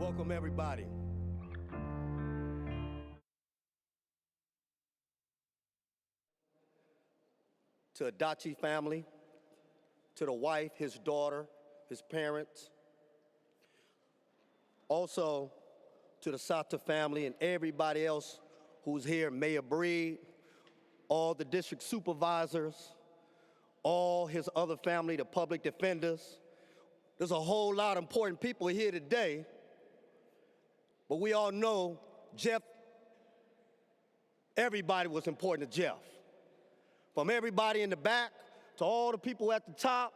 Welcome, everybody. To Adachi family, to the wife, his daughter, his parents. Also, to the Sata family and everybody else who's here, Mayor Breed, all the district supervisors, all his other family, the public defenders. There's a whole lot of important people here today, but we all know Jeff, everybody was important to Jeff. From everybody in the back to all the people at the top,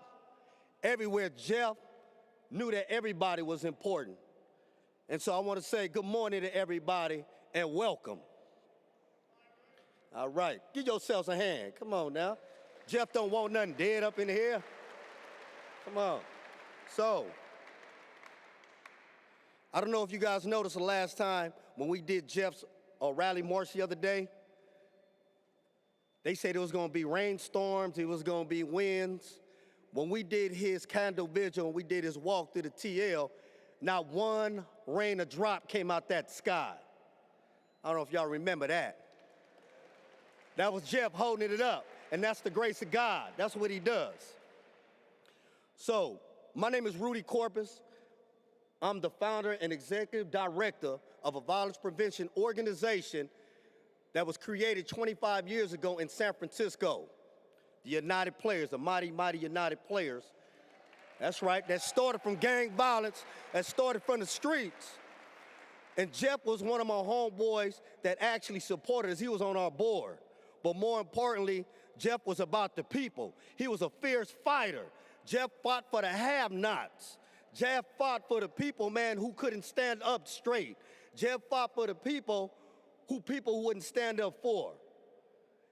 everywhere, Jeff knew that everybody was important. And so I want to say good morning to everybody and welcome. All right, give yourselves a hand. Come on now. Jeff don't want nothing dead up in here. Come on. So, I don't know if you guys noticed the last time when we did Jeff's rally march the other day, they said it was going to be rainstorms, it was going to be winds. When we did his candle vigil and we did his walk through the TL, not one rain or drop came out that sky. I don't know if y'all remember that. That was Jeff holding it up, and that's the grace of God. That's what he does. So, my name is Rudy Corpus. I'm the founder and executive director of a violence prevention organization that was created 25 years ago in San Francisco. The United Players, the mighty, mighty United Players. That's right, that started from gang violence, that started from the streets. And Jeff was one of my homeboys that actually supported us. He was on our board. But more importantly, Jeff was about the people. He was a fierce fighter. Jeff fought for the have-nots. Jeff fought for the people, man, who couldn't stand up straight. Jeff fought for the people who wouldn't stand up for.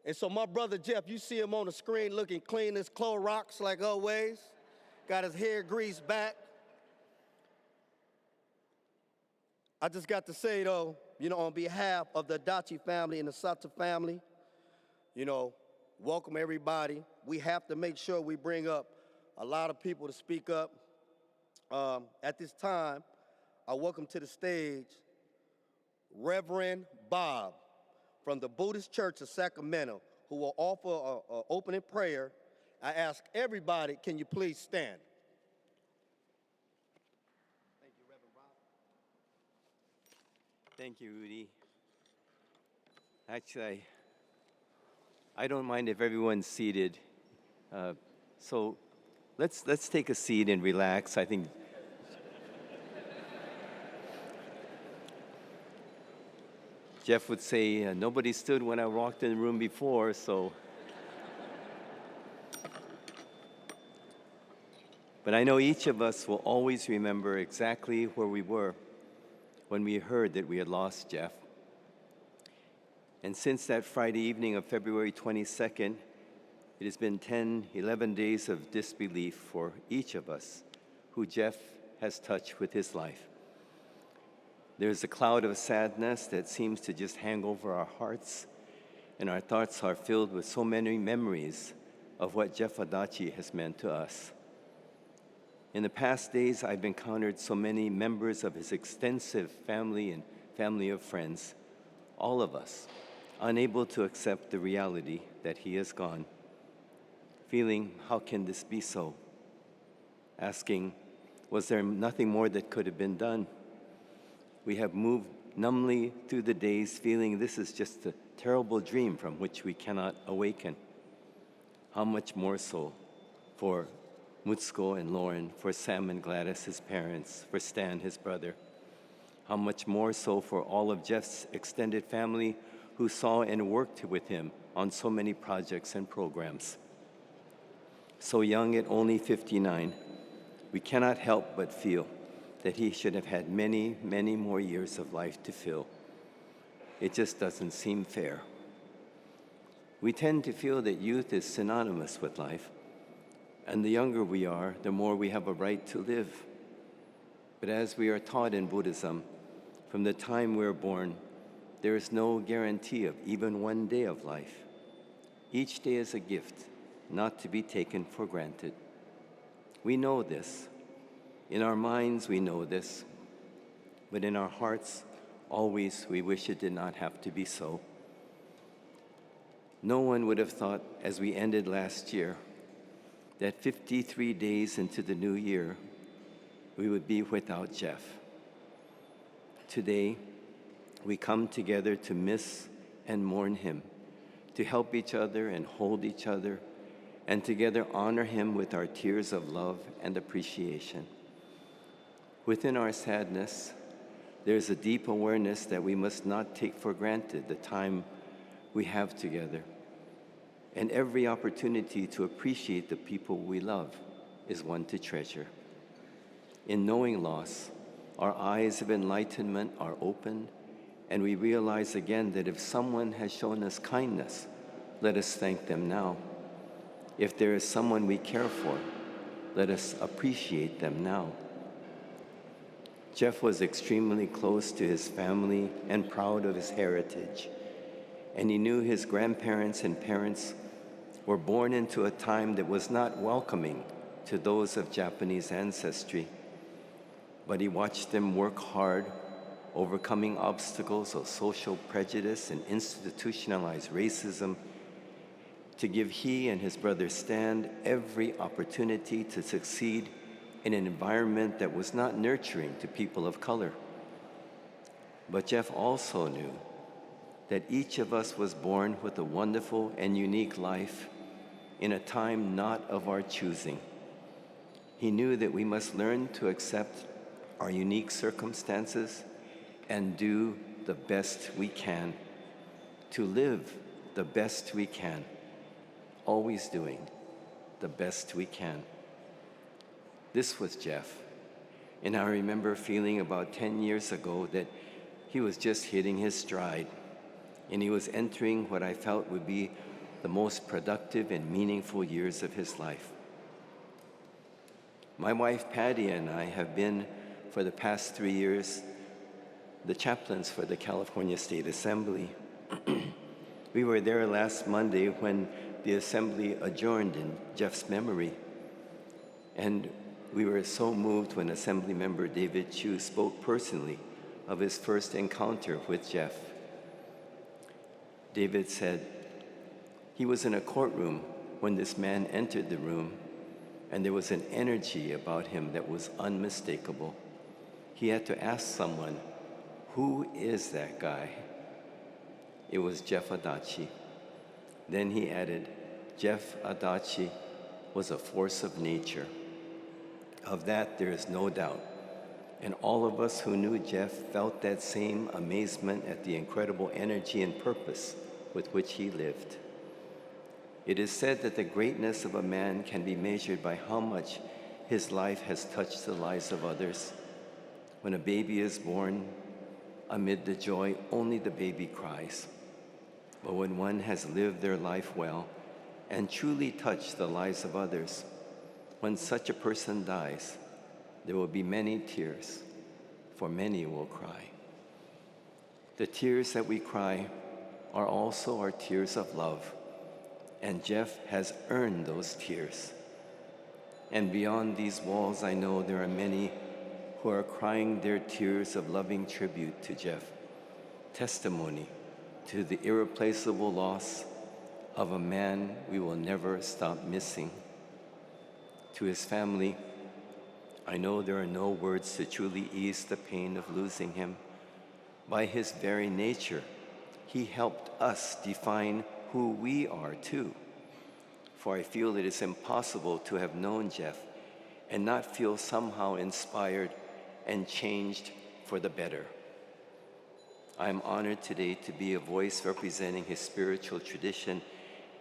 And so my brother Jeff, you see him on the screen looking clean as Clorox like always. Got his hair greased back. I just got to say though, on behalf of the Adachi family and the Sata family, welcome everybody. We have to make sure we bring up a lot of people to speak up. At this time, I welcome to the stage Reverend Bob from the Buddhist Church of Sacramento, who will offer an opening prayer. I ask everybody, can you please stand? Thank you, Reverend Bob. Thank you, Rudy. Actually, I don't mind if everyone's seated. So let's take a seat and relax. I think Jeff would say, nobody stood when I walked in the room before, so. But I know each of us will always remember exactly where we were when we heard that we had lost Jeff. And since that Friday evening of February 22nd, it has been 10, 11 days of disbelief for each of us who Jeff has touched with his life. There's a cloud of sadness that seems to just hang over our hearts, and our thoughts are filled with so many memories of what Jeff Adachi has meant to us. In the past days, I've encountered so many members of his extensive family and family of friends, all of us, unable to accept the reality that he is gone, feeling, how can this be so? Asking, was there nothing more that could have been done? We have moved numbly through the days, feeling this is just a terrible dream from which we cannot awaken. How much more so for Mutsuko and Lauren, for Sam and Gladys, his parents, for Stan, his brother. How much more so for all of Jeff's extended family who saw and worked with him on so many projects and programs. So young at only 59, we cannot help but feel that he should have had many, many more years of life to fill. It just doesn't seem fair. We tend to feel that youth is synonymous with life, and the younger we are, the more we have a right to live. But as we are taught in Buddhism, from the time we're born, there is no guarantee of even one day of life. Each day is a gift, not to be taken for granted. We know this. In our minds, we know this. but in our hearts, always we wish it did not have to be so. No one would have thought, as we ended last year, that 53 days into the new year, we would be without Jeff. Today, we come together to miss and mourn him, to help each other and hold each other, and together honor him with our tears of love and appreciation. Within our sadness, there's a deep awareness that we must not take for granted the time we have together. And every opportunity to appreciate the people we love is one to treasure. In knowing loss, our eyes of enlightenment are opened, and we realize again that if someone has shown us kindness, let us thank them now. If there is someone we care for, let us appreciate them now. Jeff was extremely close to his family and proud of his heritage, and he knew his grandparents and parents were born into a time that was not welcoming to those of Japanese ancestry. But he watched them work hard, overcoming obstacles of social prejudice and institutionalized racism, to give he and his brother Stan every opportunity to succeed in an environment that was not nurturing to people of color. But Jeff also knew that each of us was born with a wonderful and unique life in a time not of our choosing. He knew that we must learn to accept our unique circumstances and do the best we can, to live the best we can, always doing the best we can. This was Jeff, and I remember feeling about 10 years ago that he was just hitting his stride, and he was entering what I felt would be the most productive and meaningful years of his life. My wife Patty and I have been, for the past 3 years, the chaplains for the California State Assembly. We were there last Monday when the Assembly adjourned in Jeff's memory, and we were so moved when Assembly Member David Chu spoke personally of his first encounter with Jeff. David said, he was in a courtroom when this man entered the room, and there was an energy about him that was unmistakable. He had to ask someone, who is that guy? It was Jeff Adachi. Then he added, Jeff Adachi was a force of nature. Of that, there is no doubt. And all of us who knew Jeff felt that same amazement at the incredible energy and purpose with which he lived. It is said that the greatness of a man can be measured by how much his life has touched the lives of others. When a baby is born, amid the joy, only the baby cries. But when one has lived their life well and truly touched the lives of others, when such a person dies, there will be many tears, for many will cry. The tears that we cry are also our tears of love, and Jeff has earned those tears. And beyond these walls, I know there are many who are crying their tears of loving tribute to Jeff, testimony to the irreplaceable loss of a man we will never stop missing. To his family, I know there are no words to truly ease the pain of losing him. By his very nature, he helped us define who we are too. For I feel it is impossible to have known Jeff and not feel somehow inspired and changed for the better. I am honored today to be a voice representing his spiritual tradition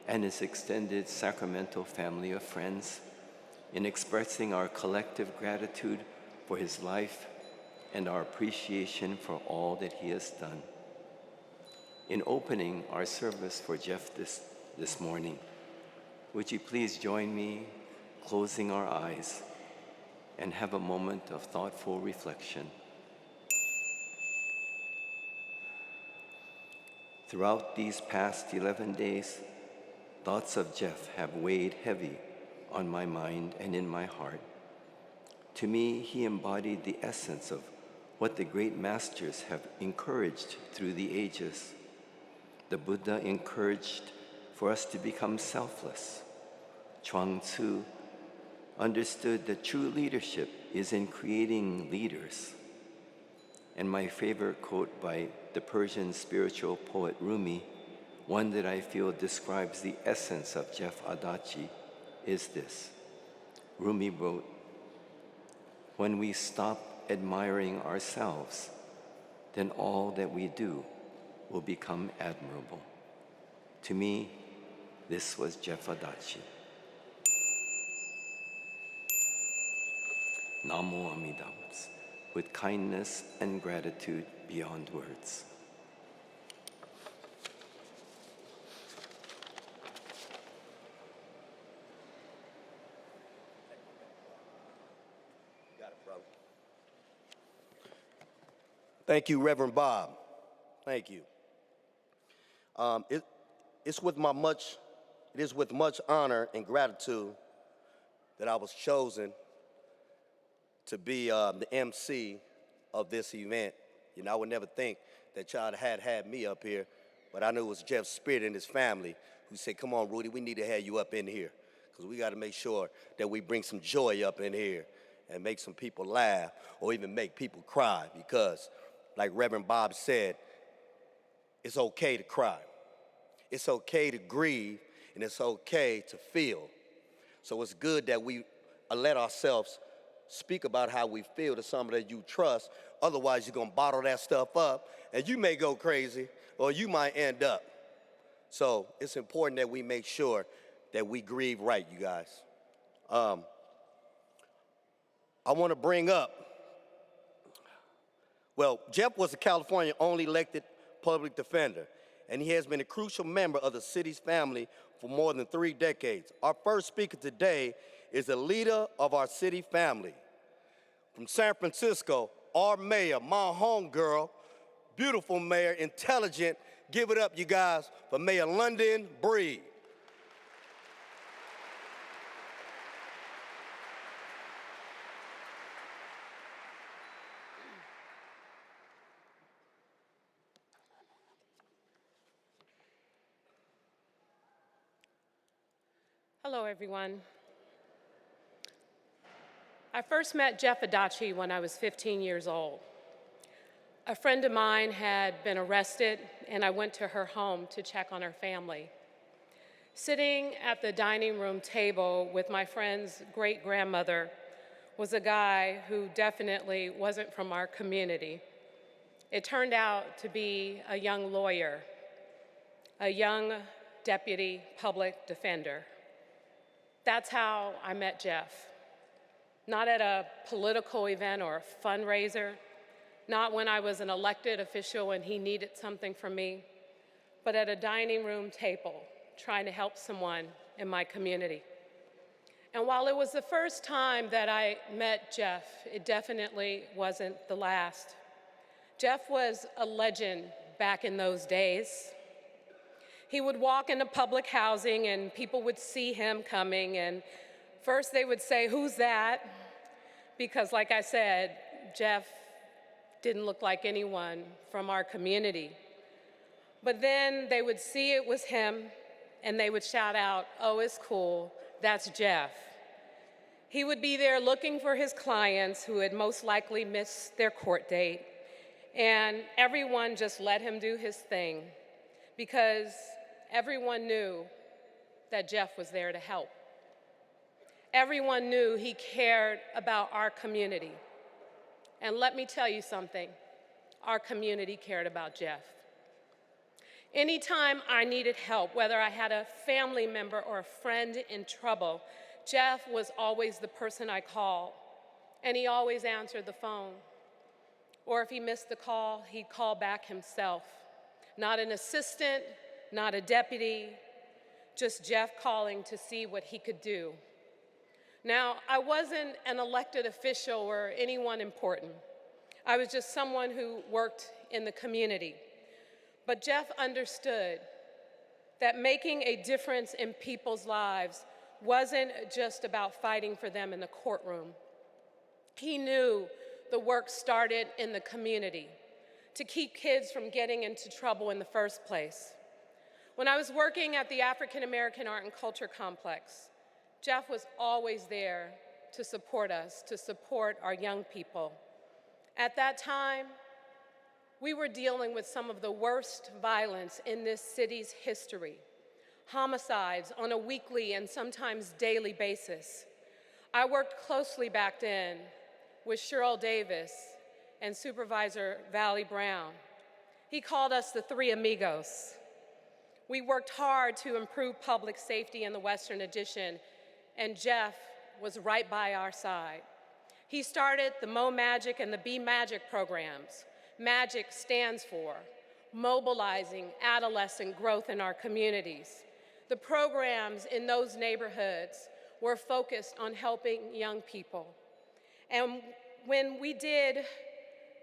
and his extended sacramental family of friends in expressing our collective gratitude for his life and our appreciation for all that he has done. In opening our service for Jeff this morning, would you please join me closing our eyes and have a moment of thoughtful reflection. Throughout these past 11 days, thoughts of Jeff have weighed heavy on my mind and in my heart. To me, he embodied the essence of what the great masters have encouraged through the ages. The Buddha encouraged for us to become selfless. Chuang Tzu understood that true leadership is in creating leaders. And my favorite quote by the Persian spiritual poet Rumi, one that I feel describes the essence of Jeff Adachi, is this. Rumi wrote, "When we stop admiring ourselves, then all that we do will become admirable." To me, this was Jeff Adachi. Namo Amida Butsu, with kindness and gratitude beyond words. Thank you, Reverend Bob. Thank you. It is with much honor and gratitude that I was chosen to be the MC of this event. You know, I would never think that y'all had me up here, but I knew it was Jeff's spirit and his family who said, "Come on, Rudy, we need to have you up in here, because we got to make sure that we bring some joy up in here and make some people laugh or even make people cry, because like Reverend Bob said, it's okay to cry. It's okay to grieve, and it's okay to feel. So it's good that we let ourselves speak about how we feel to somebody that you trust. Otherwise, you're going to bottle that stuff up, and you may go crazy, or you might end up. So it's important that we make sure that we grieve right, you guys. I want to bring up, well, Jeff was a California only elected public defender, and he has been a crucial member of the city's family for more than 3 decades. Our first speaker today is a leader of our city family. From San Francisco, our mayor, my homegirl, beautiful mayor, intelligent. Give it up, you guys, for Mayor London Breed. Hello, everyone. I first met Jeff Adachi when I was 15 years old. A friend of mine had been arrested, and I went to her home to check on her family. Sitting at the dining room table with my friend's great-grandmother was a guy who definitely wasn't from our community. It turned out to be a young lawyer, a young deputy public defender. That's how I met Jeff. Not at a political event or a fundraiser, not when I was an elected official and he needed something from me, but at a dining room table, trying to help someone in my community. And while it was the first time that I met Jeff, it definitely wasn't the last. Jeff was a legend back in those days. He would walk into public housing and people would see him coming, and first they would say, "Who's that?" Because like I said, Jeff didn't look like anyone from our community. But then they would see it was him and they would shout out, "Oh, it's cool, that's Jeff." He would be there looking for his clients who had most likely missed their court date, and everyone just let him do his thing because everyone knew that Jeff was there to help. Everyone knew he cared about our community. And let me tell you something, our community cared about Jeff. Anytime I needed help, whether I had a family member or a friend in trouble, Jeff was always the person I called, and he always answered the phone. Or if he missed the call, he'd call back himself. Not an assistant, not a deputy, just Jeff calling to see what he could do. Now, I wasn't an elected official or anyone important. I was just someone who worked in the community. But Jeff understood that making a difference in people's lives wasn't just about fighting for them in the courtroom. He knew the work started in the community to keep kids from getting into trouble in the first place. When I was working at the African American Art and Culture Complex, Jeff was always there to support us, to support our young people. At that time, we were dealing with some of the worst violence in this city's history, homicides on a weekly and sometimes daily basis. I worked closely back then with Cheryl Davis and Supervisor Valley Brown. He called us the Three Amigos. We worked hard to improve public safety in the Western Addition, and Jeff was right by our side. He started the Mo Magic and the Be Magic programs. MAGIC stands for Mobilizing Adolescent Growth in Our Communities. The programs in those neighborhoods were focused on helping young people. And when we did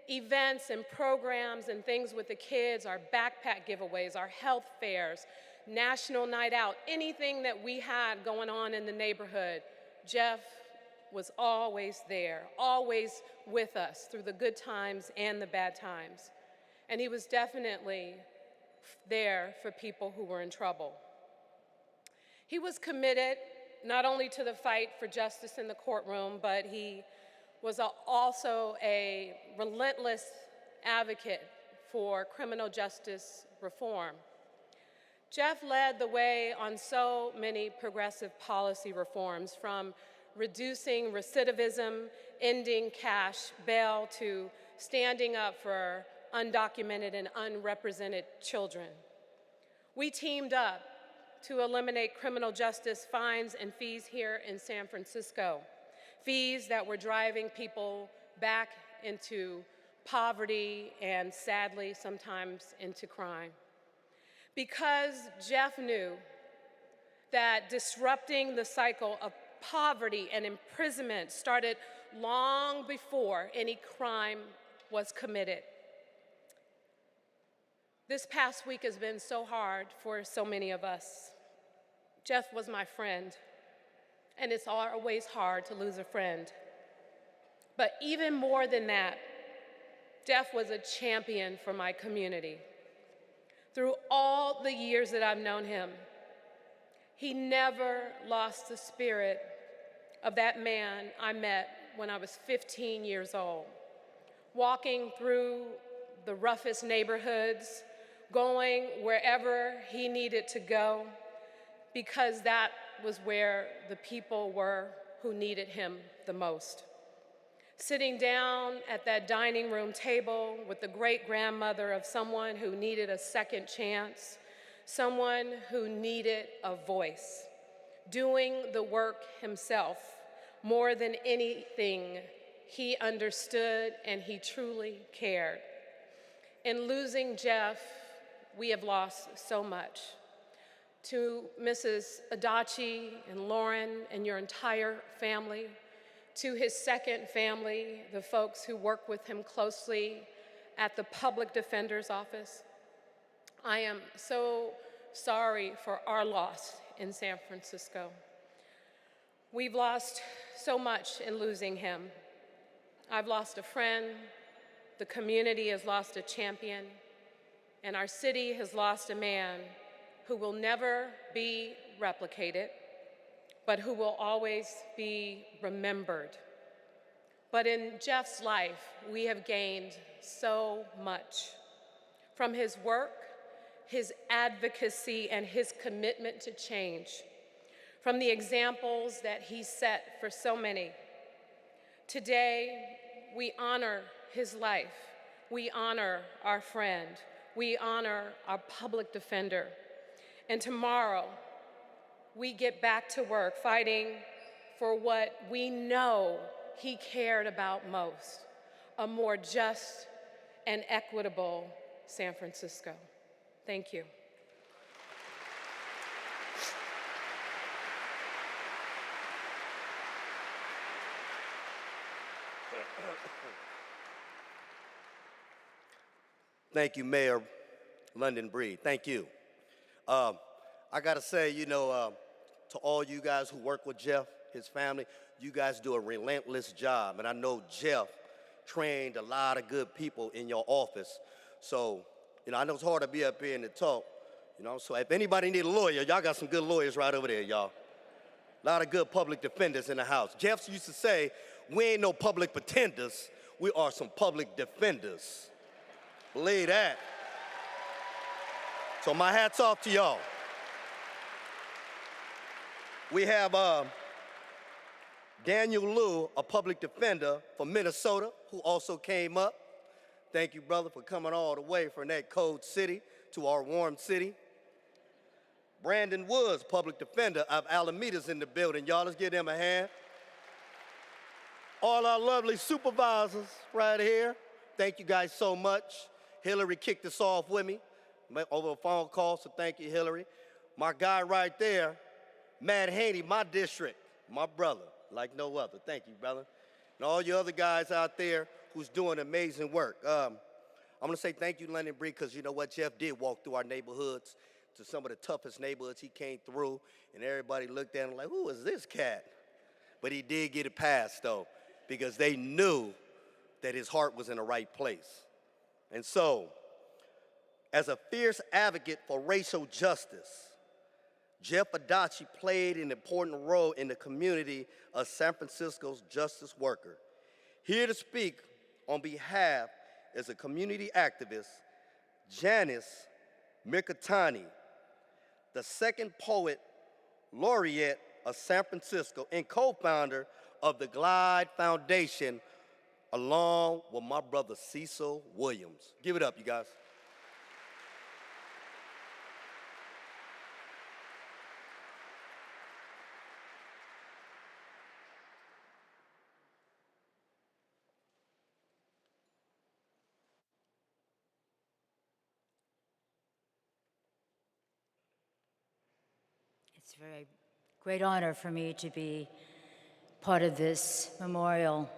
events and programs and things with the kids, our backpack giveaways, our health fairs, National Night Out, anything that we had going on in the neighborhood, Jeff was always there, always with us through the good times and the bad times. And he was definitely there for people who were in trouble. He was committed not only to the fight for justice in the courtroom, but he was also a relentless advocate for criminal justice reform. Jeff led the way on so many progressive policy reforms, from reducing recidivism, ending cash bail, to standing up for undocumented and unrepresented children. We teamed up to eliminate criminal justice fines and fees here in San Francisco, fees that were driving people back into poverty and, sadly, sometimes into crime. Because Jeff knew that disrupting the cycle of poverty and imprisonment started long before any crime was committed. This past week has been so hard for so many of us. Jeff was my friend, and it's always hard to lose a friend. But even more than that, Jeff was a champion for my community. Through all the years that I've known him, he never lost the spirit of that man I met when I was 15 years old, walking through the roughest neighborhoods, going wherever he needed to go, because that was where the people were who needed him the most. Sitting down at that dining room table with the great-grandmother of someone who needed a second chance, someone who needed a voice, doing the work himself. More than anything, he understood and he truly cared. In losing Jeff, we have lost so much. To Mrs. Adachi and Lauren and your entire family, to his second family, the folks who work with him closely at the Public Defender's Office, I am so sorry for our loss in San Francisco. We've lost so much in losing him. I've lost a friend, the community has lost a champion, and our city has lost a man who will never be replicated, but who will always be remembered. But in Jeff's life, we have gained so much. From his work, his advocacy, and his commitment to change. From the examples that he set for so many. Today, we honor his life. We honor our friend. We honor our public defender. And tomorrow, we get back to work fighting for what we know he cared about most, a more just and equitable San Francisco. Thank you. Thank you, Mayor London Breed. Thank you. I gotta say, to all you guys who work with Jeff, his family, you guys do a relentless job. And I know Jeff, trained a lot of good people in your office. So, I know it's hard to be up here and to talk, so if anybody need a lawyer, y'all got some good lawyers right over there, y'all. A lot of good public defenders in the house. Jeff used to say, we ain't no public pretenders, we are some public defenders. Believe that. So my hat's off to y'all. We have Daniel Liu, a public defender from Minnesota, who also came up. Thank you, brother, for coming all the way from that cold city to our warm city. Brandon Woods, public defender of Alameda's in the building. Y'all, let's give them a hand. All our lovely supervisors right here. Thank you guys so much. Hillary kicked us off with me over a phone call, so thank you, Hillary. My guy right there, Matt Haney, my district, my brother, like no other. Thank you, brother. And all you other guys out there who's doing amazing work. I'm gonna say thank you, London Bree, because you know what, Jeff did walk through our neighborhoods, to some of the toughest neighborhoods he came through, and everybody looked at him like, who is this cat? But he did get it passed, though, because they knew that his heart was in the right place. And so, as a fierce advocate for racial justice, Jeff Adachi played an important role in the community of San Francisco's justice worker. Here to speak on behalf is a community activist, Janice Mirkatani, the second poet laureate of San Francisco and co-founder of the Glide Foundation, along with my brother Cecil Williams. Give it up, you guys. It's a very great honor for me to be part of this memorial.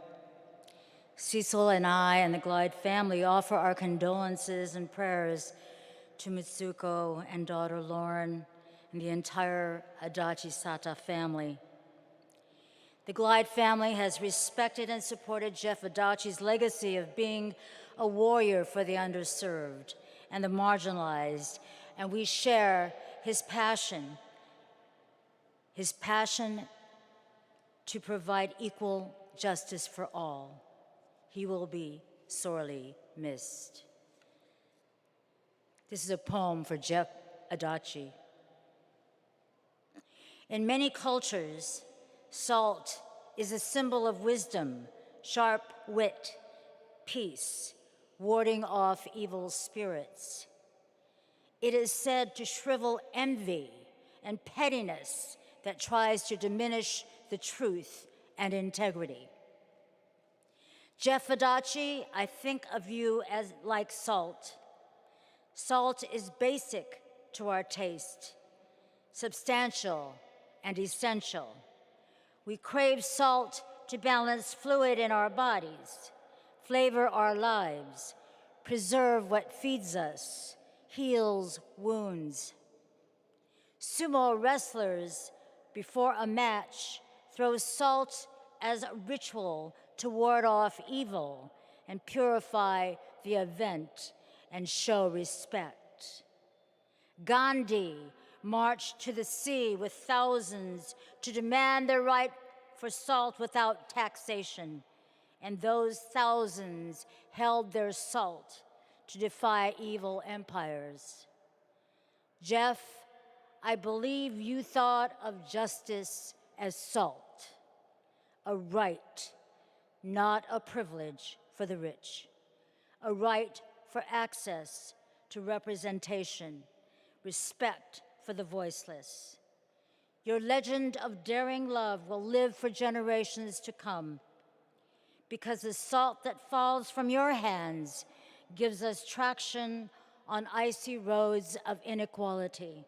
Cecil and I and the Glide family offer our condolences and prayers to Mitsuko and daughter Lauren and the entire Adachi Sata family. The Glide family has respected and supported Jeff Adachi's legacy of being a warrior for the underserved and the marginalized, and we share his passion to provide equal justice for all. He will be sorely missed. This is a poem for Jeff Adachi. In many cultures, salt is a symbol of wisdom, sharp wit, peace, warding off evil spirits. It is said to shrivel envy and pettiness that tries to diminish the truth and integrity. Jeff Adachi, I think of you as like salt. Salt is basic to our taste, substantial and essential. We crave salt to balance fluid in our bodies, flavor our lives, preserve what feeds us, heals wounds. Sumo wrestlers, before a match, throw salt as a ritual to ward off evil and purify the event and show respect. Gandhi marched to the sea with thousands to demand their right for salt without taxation, and those thousands held their salt to defy evil empires. Jeff, I believe you thought of justice as salt, a right, not a privilege for the rich, a right for access to representation, respect for the voiceless. Your legend of daring love will live for generations to come, because the salt that falls from your hands gives us traction on icy roads of inequality.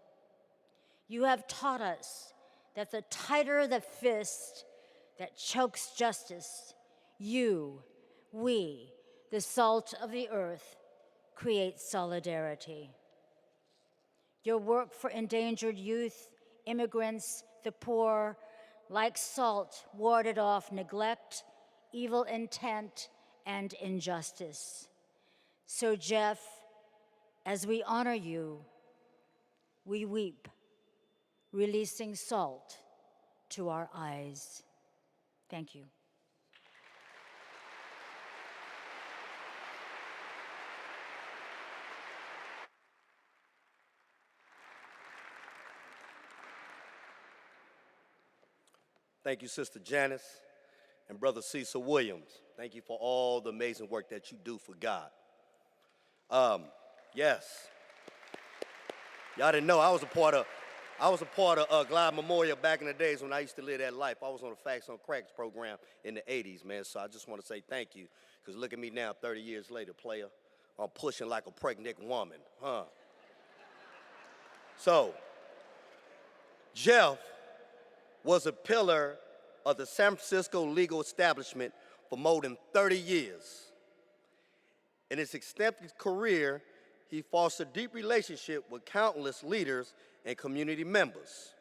You have taught us that the tighter the fist that chokes justice, we, the salt of the earth, create solidarity. Your work for endangered youth, immigrants, the poor, like salt, warded off neglect, evil intent, and injustice. So, Jeff, as we honor you, we weep, releasing salt to our eyes. Thank you. Thank you, Sister Janice and Brother Cecil Williams. Thank you for all the amazing work that you do for God. Yes. Y'all didn't know I was a part of Glide Memorial back in the days when I used to live that life. I was on the Facts on Cracks program in the 80s, man. So I just want to say thank you, because look at me now, 30 years later, player. I'm pushing like a pregnant woman, huh? So, Jeff was a pillar of the San Francisco legal establishment for more than 30 years. In his extensive career, he fostered deep relationship with countless leaders and community members.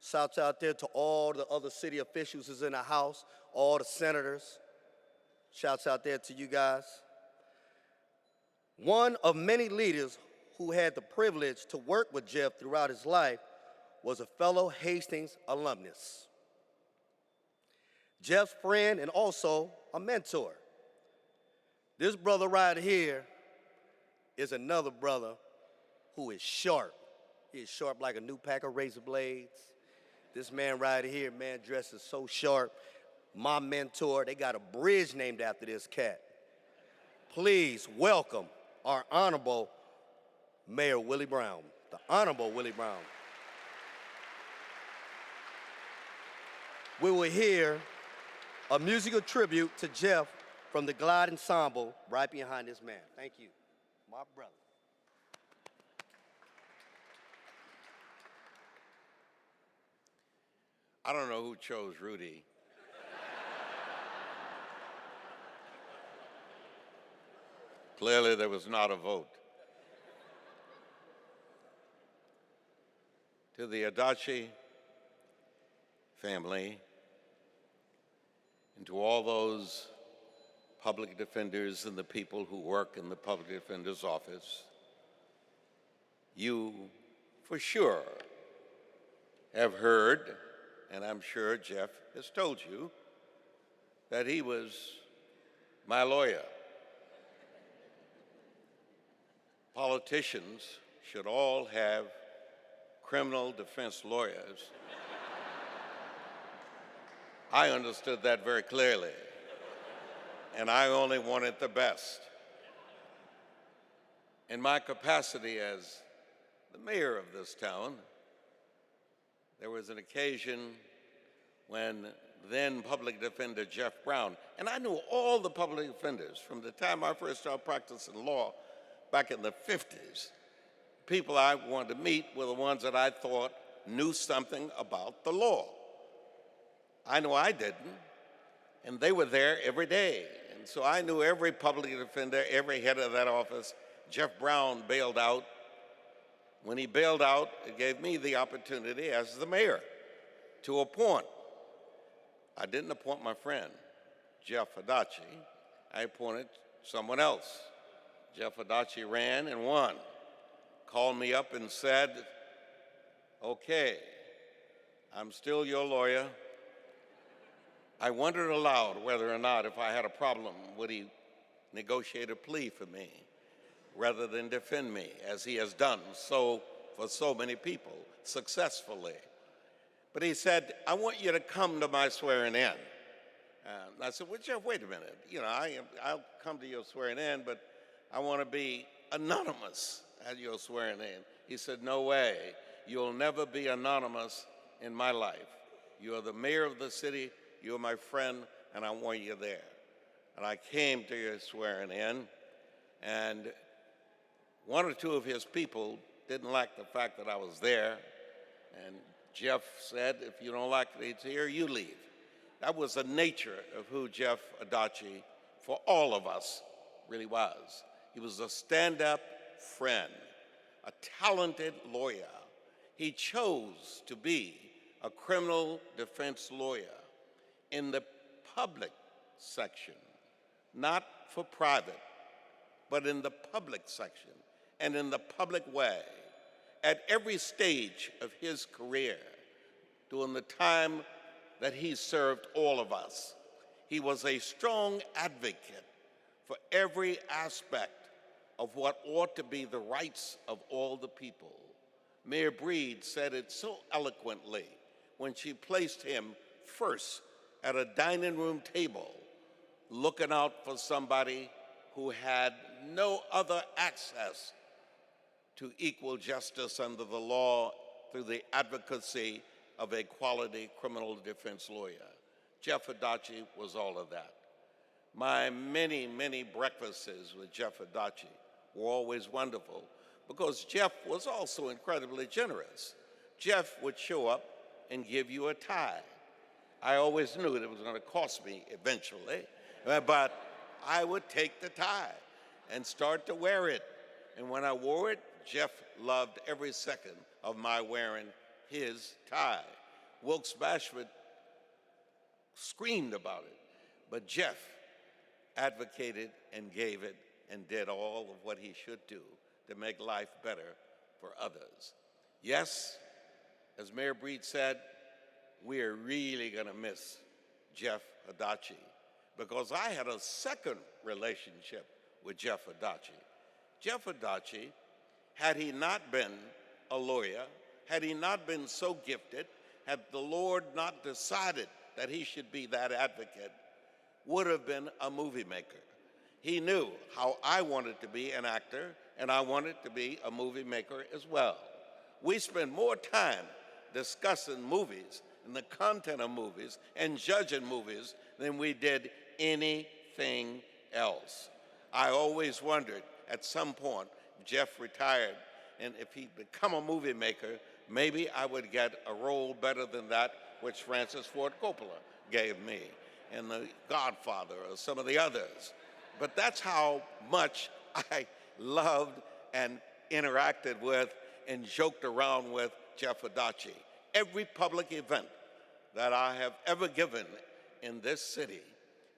Shouts out there to all the other city officials who's in the house, all the senators. Shouts out there to you guys. One of many leaders who had the privilege to work with Jeff throughout his life was a fellow Hastings alumnus. Jeff's friend and also a mentor. This brother right here is another brother who is sharp. He is sharp like a new pack of razor blades. This man right here, man, dresses so sharp. My mentor, they got a bridge named after this cat. Please welcome our Honorable Mayor Willie Brown, the Honorable Willie Brown. We will hear a musical tribute to Jeff from the Glide Ensemble right behind this man. Thank you, my brother. I don't know who chose Rudy. Clearly, there was not a vote. To the Adachi family, and to all those public defenders and the people who work in the public defender's office, you, for sure, have heard, and I'm sure Jeff has told you, that he was my lawyer. Politicians should all have criminal defense lawyers. I understood that very clearly, and I only wanted the best. In my capacity as the mayor of this town, there was an occasion when then public defender Jeff Brown, and I knew all the public defenders from the time I first started practicing law back in the 50s. People I wanted to meet were the ones that I thought knew something about the law. I knew I didn't, and they were there every day. And so I knew every public defender, every head of that office. Jeff Brown bailed out. When he bailed out, it gave me the opportunity as the mayor to appoint. I didn't appoint my friend, Jeff Adachi. I appointed someone else. Jeff Adachi ran and won. Called me up and said, okay, I'm still your lawyer. I wondered aloud whether or not if I had a problem, would he negotiate a plea for me rather than defend me, as he has done so for so many people successfully. But he said, I want you to come to my swearing in. And I said, well, Jeff, wait a minute. I'll come to your swearing in, but I want to be anonymous at your swearing in. He said, no way. You'll never be anonymous in my life. You are the mayor of the city. You're my friend, and I want you there. And I came to your swearing in, and one or two of his people didn't like the fact that I was there. And Jeff said, if you don't like that he's here, you leave. That was the nature of who Jeff Adachi, for all of us, really was. He was a stand-up friend, a talented lawyer. He chose to be a criminal defense lawyer in the public section not for private, but in the public section and in the public way at every stage of his career during the time that he served all of us. He was a strong advocate for every aspect of what ought to be the rights of all the people. Mayor Breed said it so eloquently when she placed him first at a dining room table, looking out for somebody who had no other access to equal justice under the law through the advocacy of a quality criminal defense lawyer. Jeff Adachi was all of that. My many, many breakfasts with Jeff Adachi were always wonderful because Jeff was also incredibly generous. Jeff would show up and give you a tie. I always knew that it was going to cost me eventually, but I would take the tie and start to wear it. And when I wore it, Jeff loved every second of my wearing his tie. Wilkes Bashford screamed about it, but Jeff advocated and gave it and did all of what he should do to make life better for others. Yes, as Mayor Breed said, we're really going to miss Jeff Adachi because I had a second relationship with Jeff Adachi. Jeff Adachi, had he not been a lawyer, had he not been so gifted, had the Lord not decided that he should be that advocate, would have been a movie maker. He knew how I wanted to be an actor, and I wanted to be a movie maker as well. We spent more time discussing movies and the content of movies and judging movies than we did anything else. I always wondered at some point, Jeff retired, and if he'd become a movie maker, maybe I would get a role better than that which Francis Ford Coppola gave me, and The Godfather or some of the others. But that's how much I loved and interacted with and joked around with Jeff Adachi. Every public event that I have ever given in this city,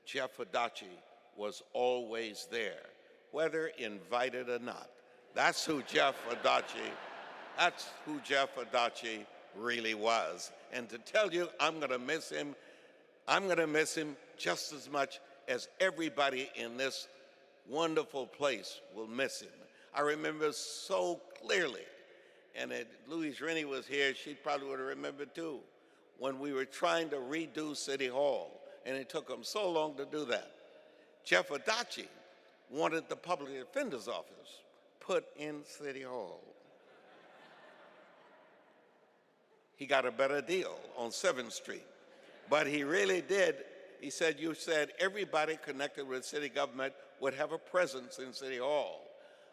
Jeff Adachi was always there, whether invited or not. That's who Jeff Adachi really was. And to tell you, I'm going to miss him just as much as everybody in this wonderful place will miss him. I remember so clearly, and if Louise Rennie was here, she probably would have remembered too, when we were trying to redo City Hall, and it took them so long to do that. Jeff Adachi wanted the public defender's office put in City Hall. He got a better deal on 7th Street, but he really did. He said, you said everybody connected with city government would have a presence in City Hall.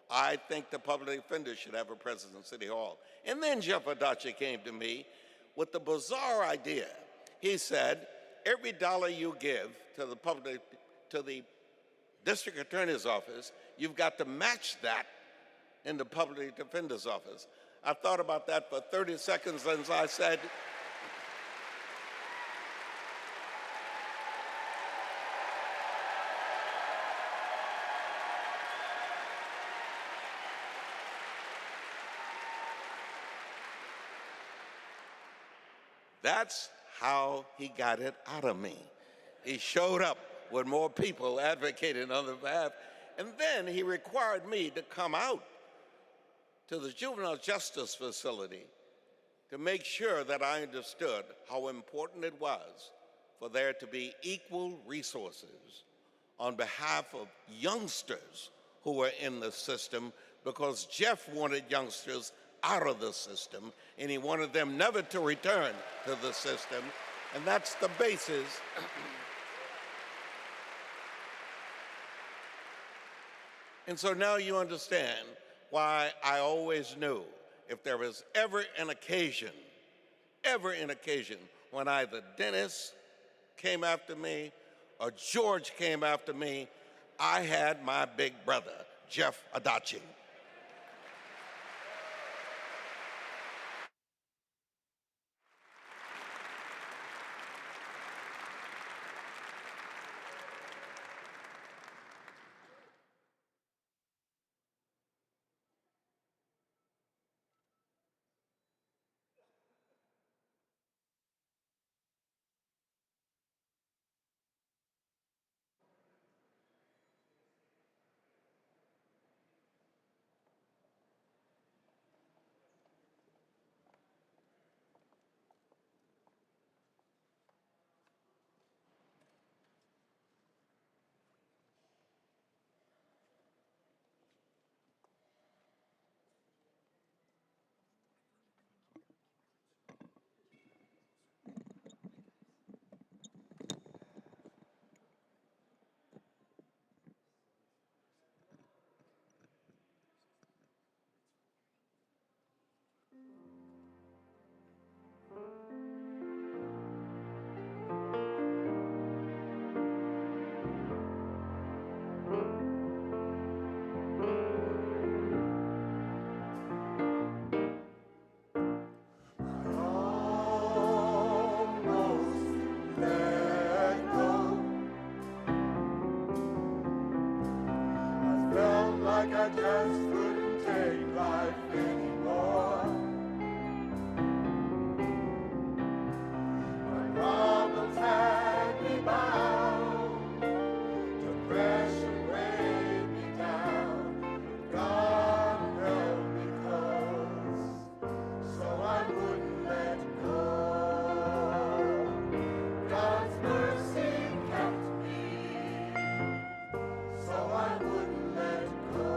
I think the public defender should have a presence in City Hall. And then Jeff Adachi came to me with the bizarre idea. He said, every dollar you give to the district attorney's office, you've got to match that in the public defender's office. I thought about that for 30 seconds and I said, that's how he got it out of me. He showed up with more people advocating on the behalf, and then he required me to come out to the juvenile justice facility to make sure that I understood how important it was for there to be equal resources on behalf of youngsters who were in the system, because Jeff wanted youngsters out of the system, and he wanted them never to return to the system, and that's the basis. And so now you understand why I always knew if there was ever an occasion when either Dennis came after me or George came after me, I had my big brother, Jeff Adachi. like I just couldn't take life anymore. My problems had me bound, depression weighed me down, but God held me close, so I wouldn't let go. God's mercy kept me, so I wouldn't let go.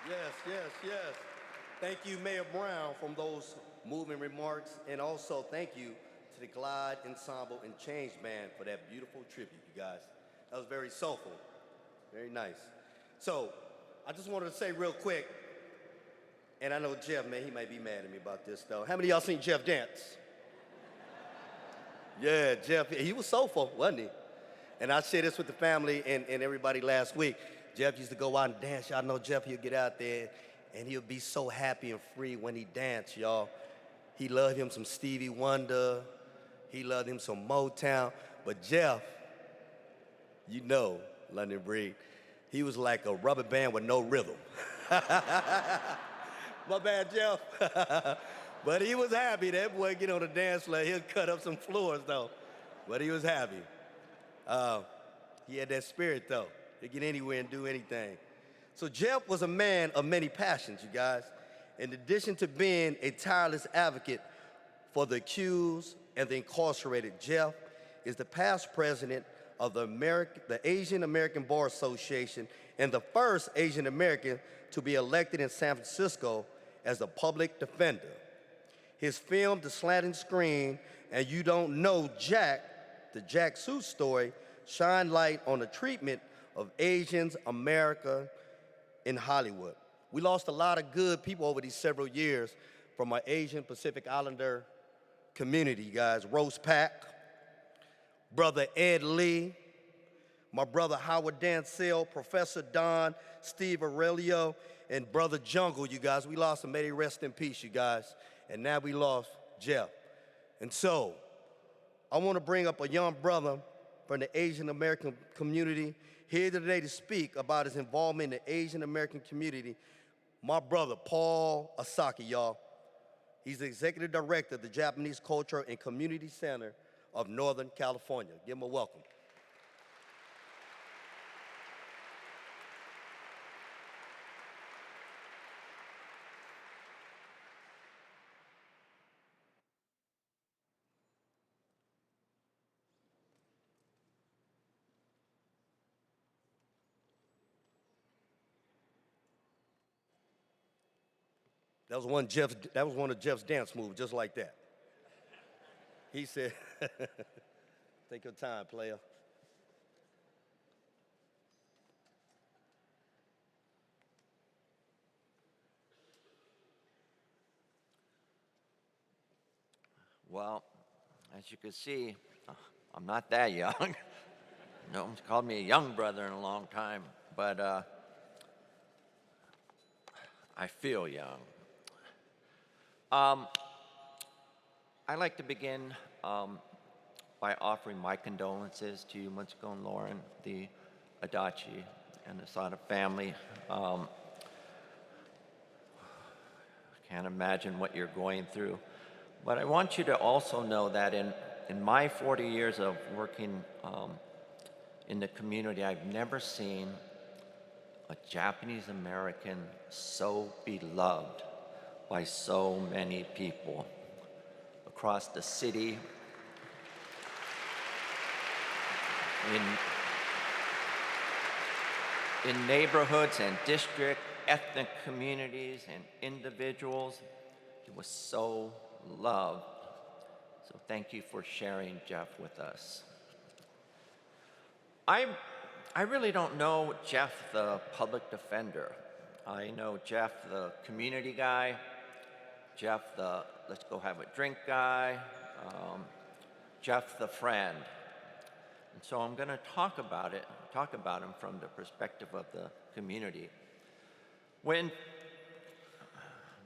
Yes, yes, yes. Thank you, Mayor Brown, from those moving remarks. And also thank you to the Glide Ensemble and Change Band for that beautiful tribute, you guys. That was very soulful. Very nice. So I just wanted to say real quick, and I know Jeff, man, he might be mad at me about this, though. How many of y'all seen Jeff dance? Yeah, Jeff, he was soulful, wasn't he? And I shared this with the family and everybody last week. Jeff used to go out and dance. Y'all know Jeff, he'll get out there and he'll be so happy and free when he danced, y'all. He loved him some Stevie Wonder. He loved him some Motown. But Jeff, you know, London Breed, he was like a rubber band with no rhythm. My bad, Jeff. But he was happy. That boy get on the dance floor. He'll cut up some floors, though. But he was happy. He had that spirit, though. He'd get anywhere and do anything. So Jeff was a man of many passions, you guys. In addition to being a tireless advocate for the accused and the incarcerated, Jeff is the past president of the Asian American Bar Association and the first Asian American to be elected in San Francisco as a public defender. His film, The Slanting Screen, and You Don't Know Jack, the Jack Sue story, shine light on the treatment of Asians America in Hollywood. We lost a lot of good people over these several years from our Asian Pacific Islander community, guys. Rose Pack, Brother Ed Lee, my brother Howard Dansell, Professor Don, Steve Aurelio, and Brother Jungle, you guys. We lost them. May they rest in peace, you guys. And now we lost Jeff. And so I want to bring up a young brother from the Asian American community here today to speak about his involvement in the Asian American community. My brother, Paul Asaki, y'all. He's the executive director of the Japanese Culture and Community Center of Northern California. Give him a welcome. That was one of Jeff's dance moves, just like that. He said, take your time, player. Well, as you can see, I'm not that young. No one's called me a young brother in a long time, but I feel young. I'd like to begin by offering my condolences to you, Mutsuko and Lauren, the Adachi, and the Sada family. Can't imagine what you're going through. But I want you to also know that in my 40 years of working in the community, I've never seen a Japanese American so beloved by so many people across the city, in neighborhoods and district, ethnic communities and individuals. He was so loved. So thank you for sharing Jeff with us. I really don't know Jeff, the public defender. I know Jeff, the community guy, Jeff, the let's go have a drink guy, Jeff, the friend. And so I'm going to talk about him from the perspective of the community. When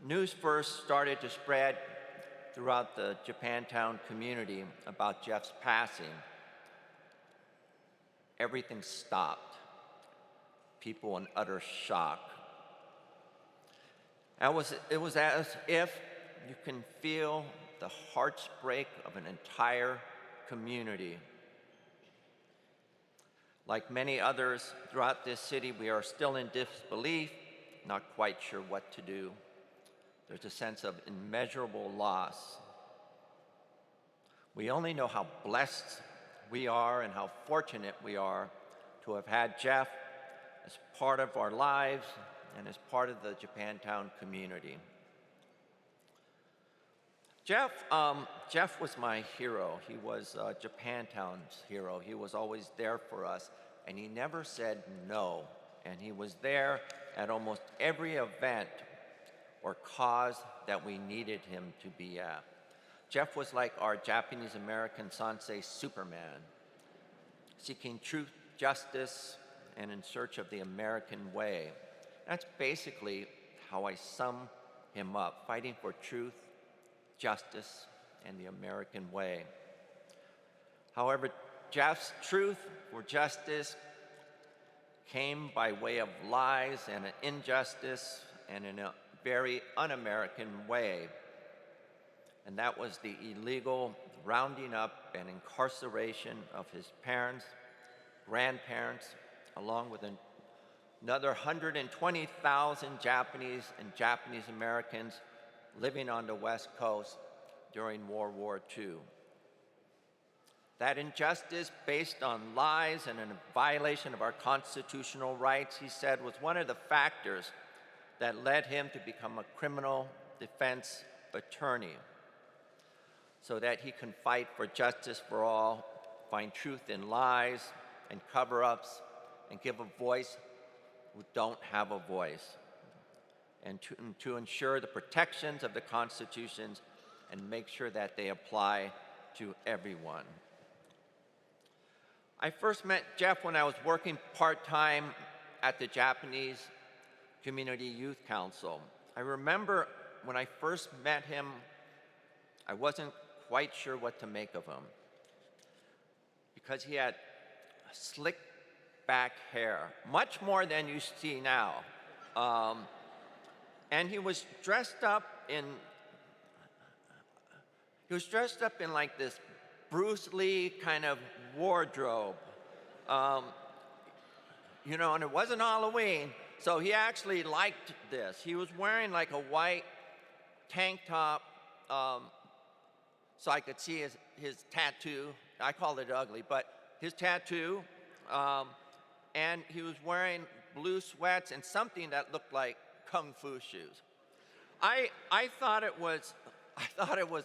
news first started to spread throughout the Japantown community about Jeff's passing, everything stopped. People in utter shock. It was as if you can feel the hearts break of an entire community. Like many others throughout this city, we are still in disbelief, not quite sure what to do. There's a sense of immeasurable loss. We only know how blessed we are and how fortunate we are to have had Jeff as part of our lives and is part of the Japantown community. Jeff was my hero. He was Japantown's hero. He was always there for us, and he never said no. And he was there at almost every event or cause that we needed him to be at. Jeff was like our Japanese-American Sansei Superman, seeking truth, justice, and in search of the American way. That's basically how I sum him up, fighting for truth, justice, and the American way. However, Jeff's truth or justice came by way of lies and an injustice and in a very un-American way. And that was the illegal rounding up and incarceration of his parents, grandparents, along with another 120,000 Japanese and Japanese Americans living on the West Coast during World War II. That injustice based on lies and a violation of our constitutional rights, he said, was one of the factors that led him to become a criminal defense attorney, so that he can fight for justice for all, find truth in lies and cover-ups, and give a voice who don't have a voice, and to ensure the protections of the constitutions and make sure that they apply to everyone. I first met Jeff when I was working part-time at the Japanese Community Youth Council. I remember when I first met him, I wasn't quite sure what to make of him because he had slick back hair, much more than you see now. And he was dressed up in like this Bruce Lee kind of wardrobe. You know, and it wasn't Halloween, so he actually liked this. He was wearing like a white tank top, so I could see his tattoo. I called it ugly, but his tattoo. And he was wearing blue sweats and something that looked like kung fu shoes. I thought it was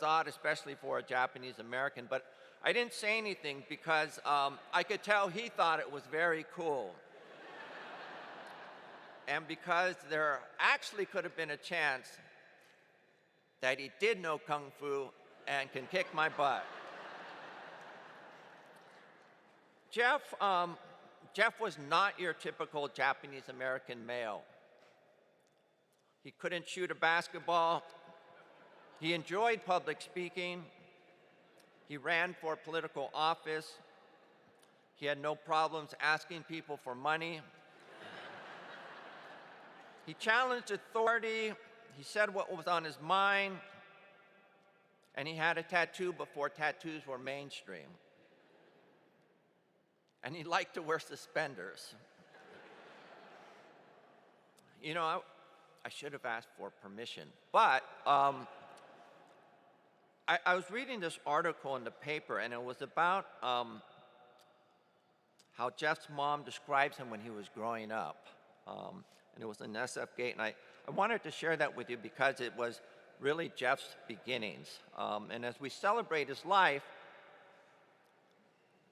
odd, especially for a Japanese American, but I didn't say anything because I could tell he thought it was very cool. And because there actually could have been a chance that he did know kung fu and can kick my butt. Jeff was not your typical Japanese American male. He couldn't shoot a basketball. He enjoyed public speaking. He ran for political office. He had no problems asking people for money. He challenged authority. He said what was on his mind. And he had a tattoo before tattoos were mainstream. And he liked to wear suspenders. You know, I should have asked for permission, but I was reading this article in the paper, and it was about how Jeff's mom describes him when he was growing up. And it was in SFGate, and I wanted to share that with you because it was really Jeff's beginnings. And as we celebrate his life,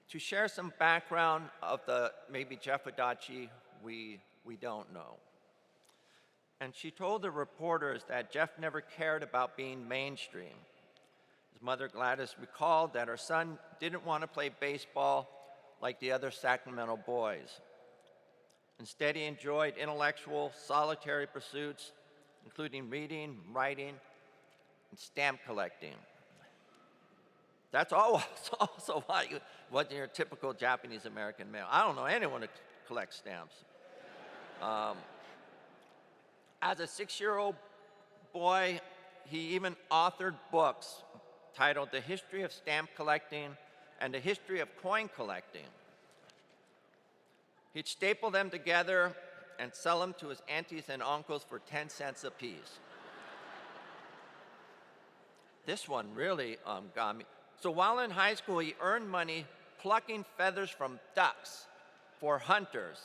to share some background of the maybe Jeff Adachi we don't know. And she told the reporters that Jeff never cared about being mainstream. His mother Gladys recalled that her son didn't want to play baseball like the other Sacramento boys. Instead, he enjoyed intellectual, solitary pursuits, including reading, writing, and stamp collecting. That's also why you wasn't your typical Japanese American male. I don't know anyone who collects stamps. As a 6-year-old boy, he even authored books titled The History of Stamp Collecting and The History of Coin Collecting. He'd staple them together and sell them to his aunties and uncles for 10 cents a piece. This one really got me. So while in high school, he earned money plucking feathers from ducks for hunters.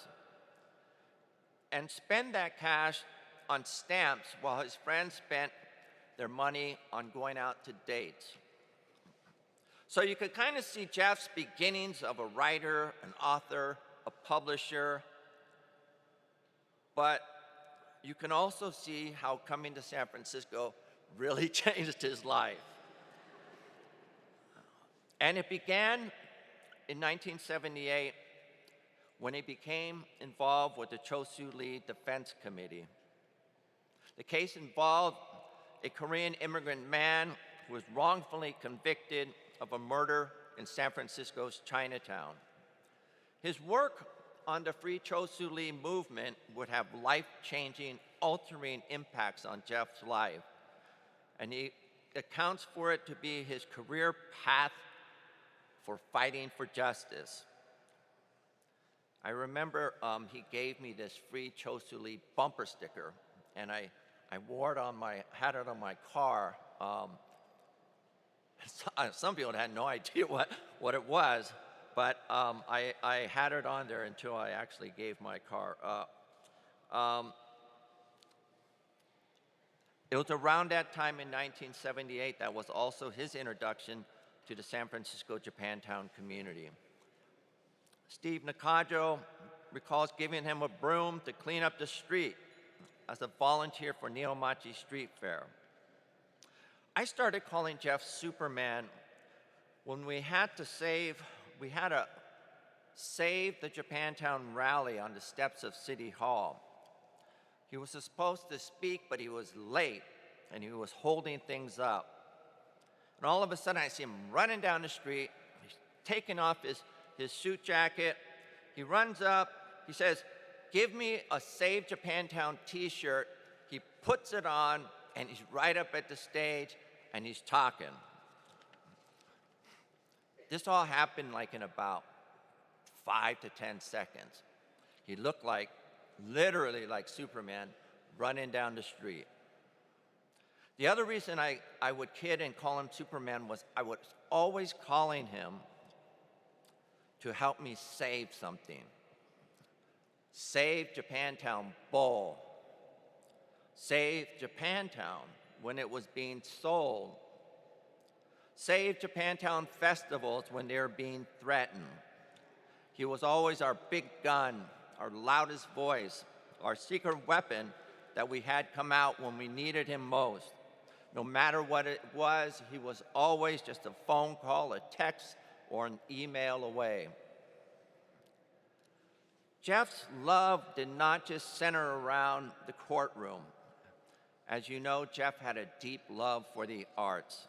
and spend that cash on stamps while his friends spent their money on going out to dates. So you could kind of see Jeff's beginnings of a writer, an author, a publisher, but you can also see how coming to San Francisco really changed his life. And it began in 1978 when he became involved with the Cho Soo Lee Defense Committee. The case involved a Korean immigrant man who was wrongfully convicted of a murder in San Francisco's Chinatown. His work on the Free Cho Soo Lee movement would have life-changing, altering impacts on Jeff's life. And he accounts for it to be his career path for fighting for justice. I remember he gave me this Free Cho Soo Lee bumper sticker, and I wore it on had it on my car. Some people had no idea what it was, but I had it on there until I actually gave my car up. It was around that time in 1978 that was also his introduction to the San Francisco Japantown community. Steve Nakajo recalls giving him a broom to clean up the street as a volunteer for Neomachi Street Fair. I started calling Jeff Superman when we had to save the Japantown rally on the steps of City Hall. He was supposed to speak, but he was late, and he was holding things up. And all of a sudden, I see him running down the street. He's taking off his suit jacket. He runs up. He says, "Give me a Save Japantown t-shirt." He puts it on, and he's right up at the stage, and he's talking. This all happened like in about 5 to 10 seconds. He looked literally like Superman running down the street. The other reason I would kid and call him Superman was I was always calling him to help me save something. Save Japantown Bowl. Save Japantown when it was being sold. Save Japantown festivals when they were being threatened. He was always our big gun, our loudest voice, our secret weapon that we had come out when we needed him most. No matter what it was, he was always just a phone call, a text, or an email away. Jeff's love did not just center around the courtroom. As you know, Jeff had a deep love for the arts.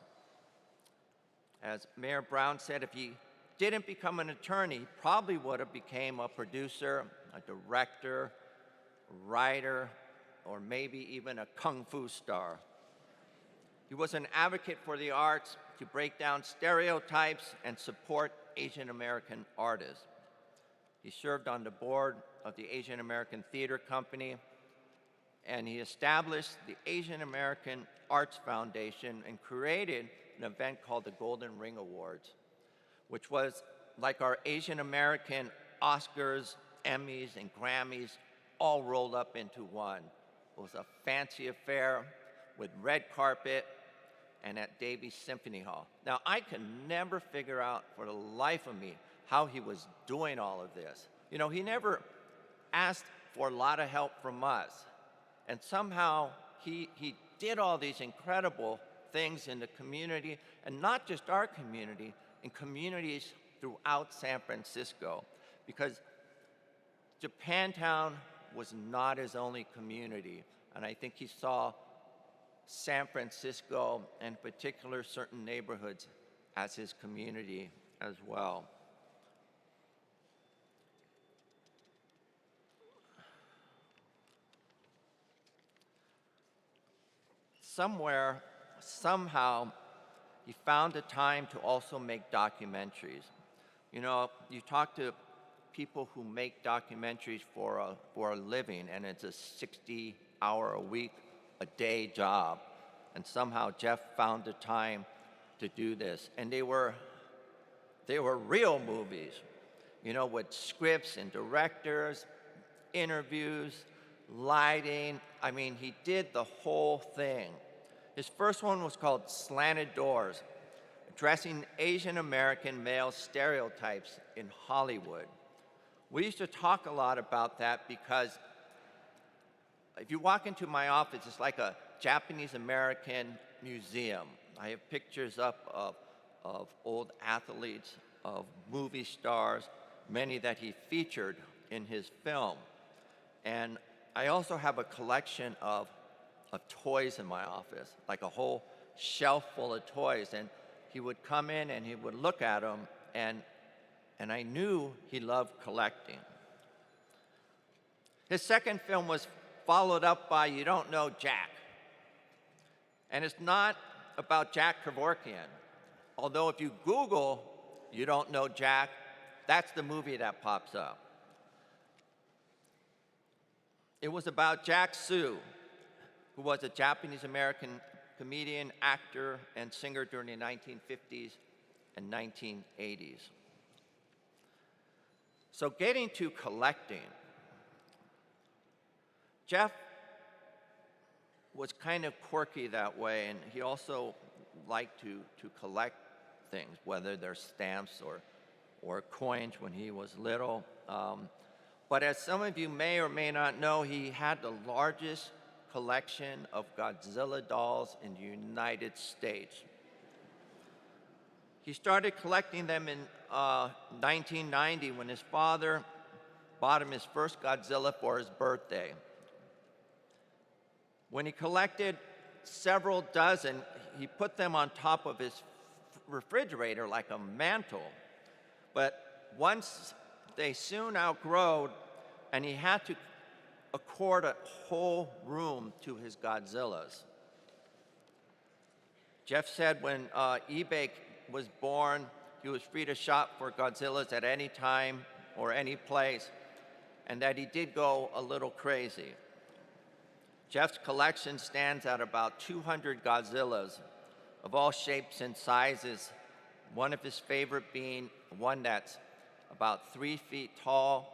As Mayor Brown said, if he didn't become an attorney, he probably would have become a producer, a director, a writer, or maybe even a kung fu star. He was an advocate for the arts to break down stereotypes and support Asian American artists. He served on the board of the Asian American Theater Company, and he established the Asian American Arts Foundation and created an event called the Golden Ring Awards, which was like our Asian American Oscars, Emmys, and Grammys all rolled up into one. It was a fancy affair with red carpet and at Davies Symphony Hall. Now, I could never figure out for the life of me how he was doing all of this. You know, he never asked for a lot of help from us. And somehow he did all these incredible things in the community, and not just our community, in communities throughout San Francisco, because Japantown was not his only community, and I think he saw San Francisco, and in particular certain neighborhoods, as his community as well. Somewhere, somehow, he found the time to also make documentaries. You know, you talk to people who make documentaries for a living, and it's a 60-hour-a-week, a day job. And somehow Jeff found the time to do this. And they were real movies, you know, with scripts and directors, interviews, lighting. I mean, he did the whole thing. His first one was called Slanted Doors, addressing Asian American male stereotypes in Hollywood. We used to talk a lot about that because if you walk into my office, it's like a Japanese American museum. I have pictures up of old athletes, of movie stars, many that he featured in his film. And I also have a collection of toys in my office, like a whole shelf full of toys. And he would come in and he would look at them, and I knew he loved collecting. His second film was followed up by You Don't Know Jack. And it's not about Jack Kevorkian, although if you Google You Don't Know Jack, that's the movie that pops up. It was about Jack Sue, who was a Japanese-American comedian, actor, and singer during the 1950s and 1980s. So getting to collecting, Jeff was kind of quirky that way, and he also liked to collect things, whether they're stamps or coins when he was little. But as some of you may or may not know, he had the largest collection of Godzilla dolls in the United States. He started collecting them in 1990 when his father bought him his first Godzilla for his birthday. When he collected several dozen, he put them on top of his refrigerator like a mantle. But once they soon outgrowed, and he had to accord a whole room to his Godzillas. Jeff said when eBay was born, he was free to shop for Godzillas at any time or any place, and that he did go a little crazy. Jeff's collection stands at about 200 Godzillas of all shapes and sizes, one of his favorite being one that's about 3 feet tall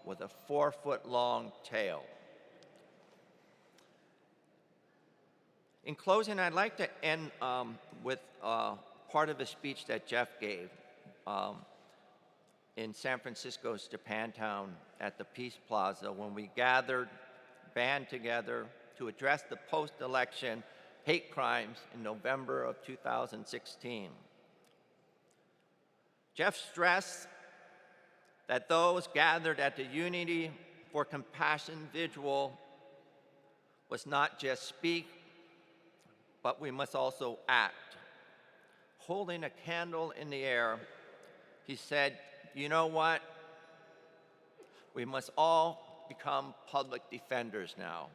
with a 4-foot-long tail. In closing, I'd like to end with part of a speech that Jeff gave in San Francisco's Japantown at the Peace Plaza when we gathered, band together to address the post-election hate crimes in November of 2016. Jeff stressed that those gathered at the Unity for Compassion vigil was not just speak, but we must also act. Holding a candle in the air, he said, you know what? We must all become public defenders now.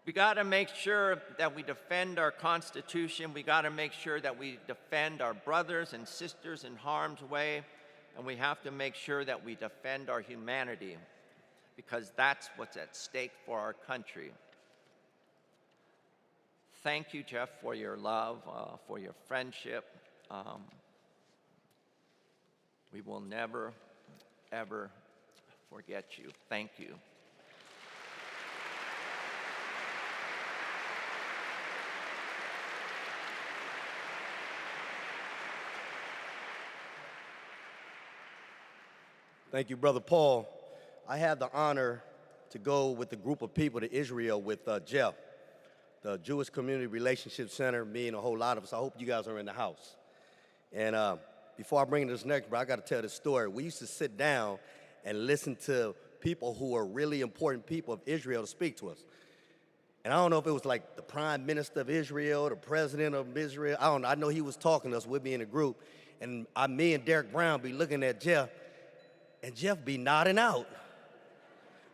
We got to make sure that we defend our Constitution. We got to make sure that we defend our brothers and sisters in harm's way. And we have to make sure that we defend our humanity, because that's what's at stake for our country. Thank you, Jeff, for your love, for your friendship. We will never, ever forget you. Thank you. Thank you, Brother Paul. I had the honor to go with a group of people to Israel with Jeff, the Jewish Community Relationship Center, me and a whole lot of us. I hope you guys are in the house. And before I bring this next, bro, I got to tell this story. We used to sit down and listen to people who are really important people of Israel to speak to us. And I don't know if it was like the Prime Minister of Israel, the President of Israel. I don't know. I know he was talking to us. We'd be in a group. And me and Derek Brown be looking at Jeff, and Jeff be nodding out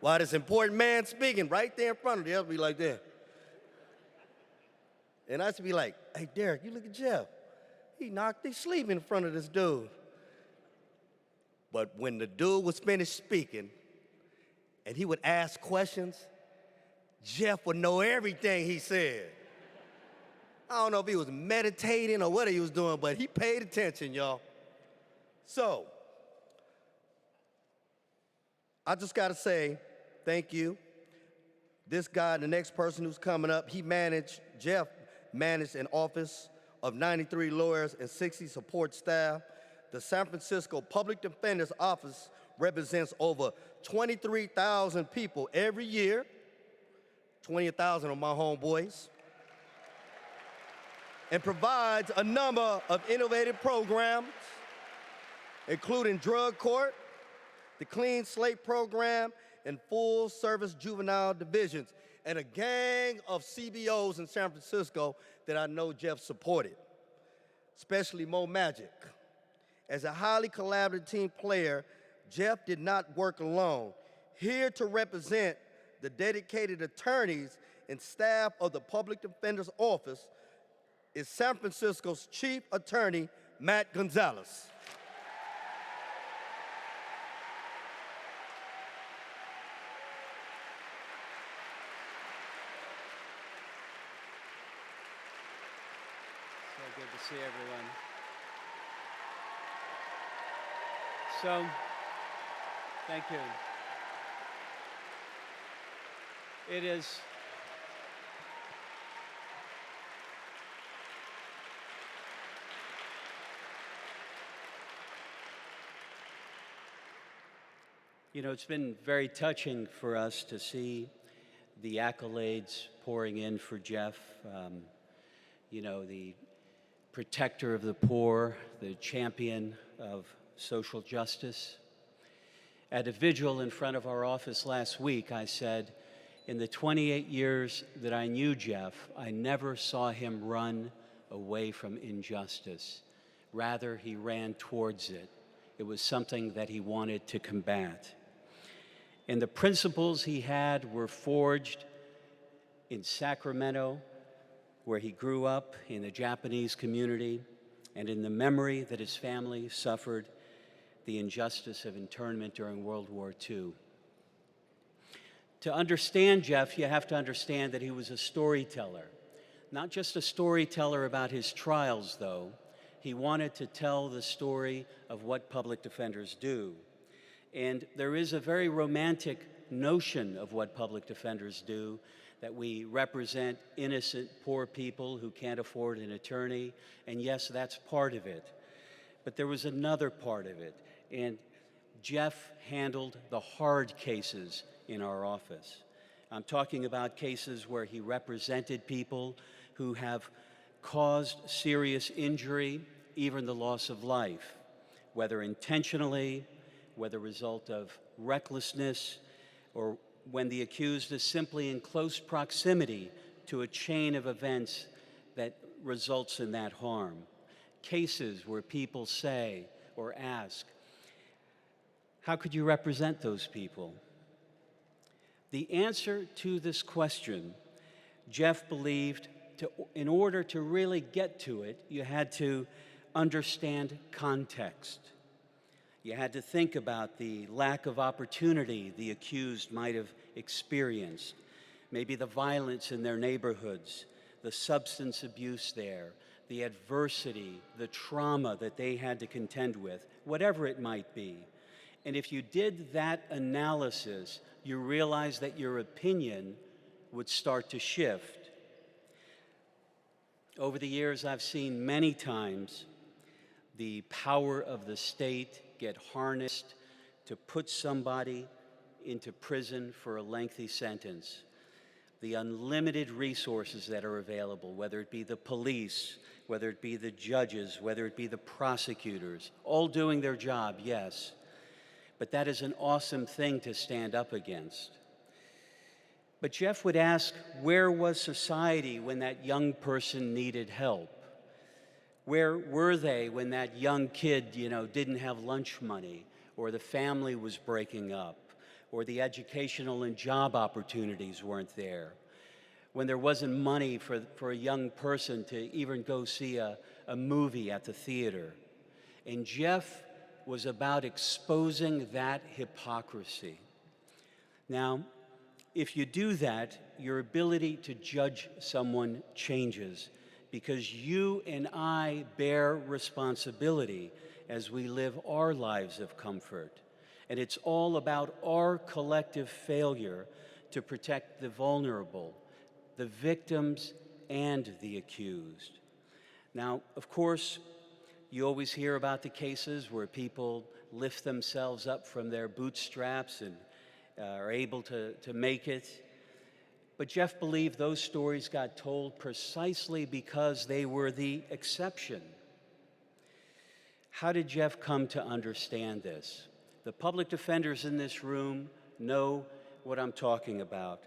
while this important man speaking right there in front of him. Jeff be like that. And I used to be like, hey, Derek, you look at Jeff. He sleep in front of this dude. But when the dude was finished speaking and he would ask questions, Jeff would know everything he said. I don't know if he was meditating or what he was doing, but he paid attention, y'all. So, I just got to say thank you. This guy, the next person who's coming up, Jeff managed an office of 93 lawyers and 60 support staff. The San Francisco Public Defender's Office represents over 23,000 people every year. 20,000 of my homeboys. And provides a number of innovative programs, including drug court, the Clean Slate program, and full-service juvenile divisions, and a gang of CBOs in San Francisco that I know Jeff supported, especially Mo Magic. As a highly collaborative team player, Jeff did not work alone. Here to represent the dedicated attorneys and staff of the Public Defender's Office is San Francisco's Chief Attorney, Matt Gonzalez. So good to see everyone. So, thank you. It is it's been very touching for us to see the accolades pouring in for Jeff. The protector of the poor, the champion of social justice. At a vigil in front of our office last week, I said, in the 28 years that I knew Jeff, I never saw him run away from injustice. Rather, he ran towards it. It was something that he wanted to combat. And the principles he had were forged in Sacramento, where he grew up, in the Japanese community, and in the memory that his family suffered the injustice of internment during World War II. To understand Jeff, you have to understand that he was a storyteller. Not just a storyteller about his trials, though. He wanted to tell the story of what public defenders do. And there is a very romantic notion of what public defenders do, that we represent innocent, poor people who can't afford an attorney. And yes, that's part of it. But there was another part of it. And Jeff handled the hard cases in our office. I'm talking about cases where he represented people who have caused serious injury, even the loss of life, whether intentionally, whether a result of recklessness, or when the accused is simply in close proximity to a chain of events that results in that harm. Cases where people say or ask, how could you represent those people? The answer to this question, Jeff believed, in order to really get to it, you had to understand context. You had to think about the lack of opportunity the accused might have experienced, maybe the violence in their neighborhoods, the substance abuse there, the adversity, the trauma that they had to contend with, whatever it might be. And if you did that analysis, you realize that your opinion would start to shift. Over the years, I've seen many times the power of the state get harnessed to put somebody into prison for a lengthy sentence. The unlimited resources that are available, whether it be the police, whether it be the judges, whether it be the prosecutors, all doing their job, yes. But that is an awesome thing to stand up against. But Jeff would ask, where was society when that young person needed help? Where were they when that young kid, didn't have lunch money, or the family was breaking up, or the educational and job opportunities weren't there? When there wasn't money for a young person to even go see a movie at the theater. And Jeff was about exposing that hypocrisy. Now, if you do that, your ability to judge someone changes, because you and I bear responsibility as we live our lives of comfort. And it's all about our collective failure to protect the vulnerable, the victims, and the accused. Now, of course, you always hear about the cases where people lift themselves up from their bootstraps and are able to make it. But Jeff believed those stories got told precisely because they were the exception. How did Jeff come to understand this? The public defenders in this room know what I'm talking about.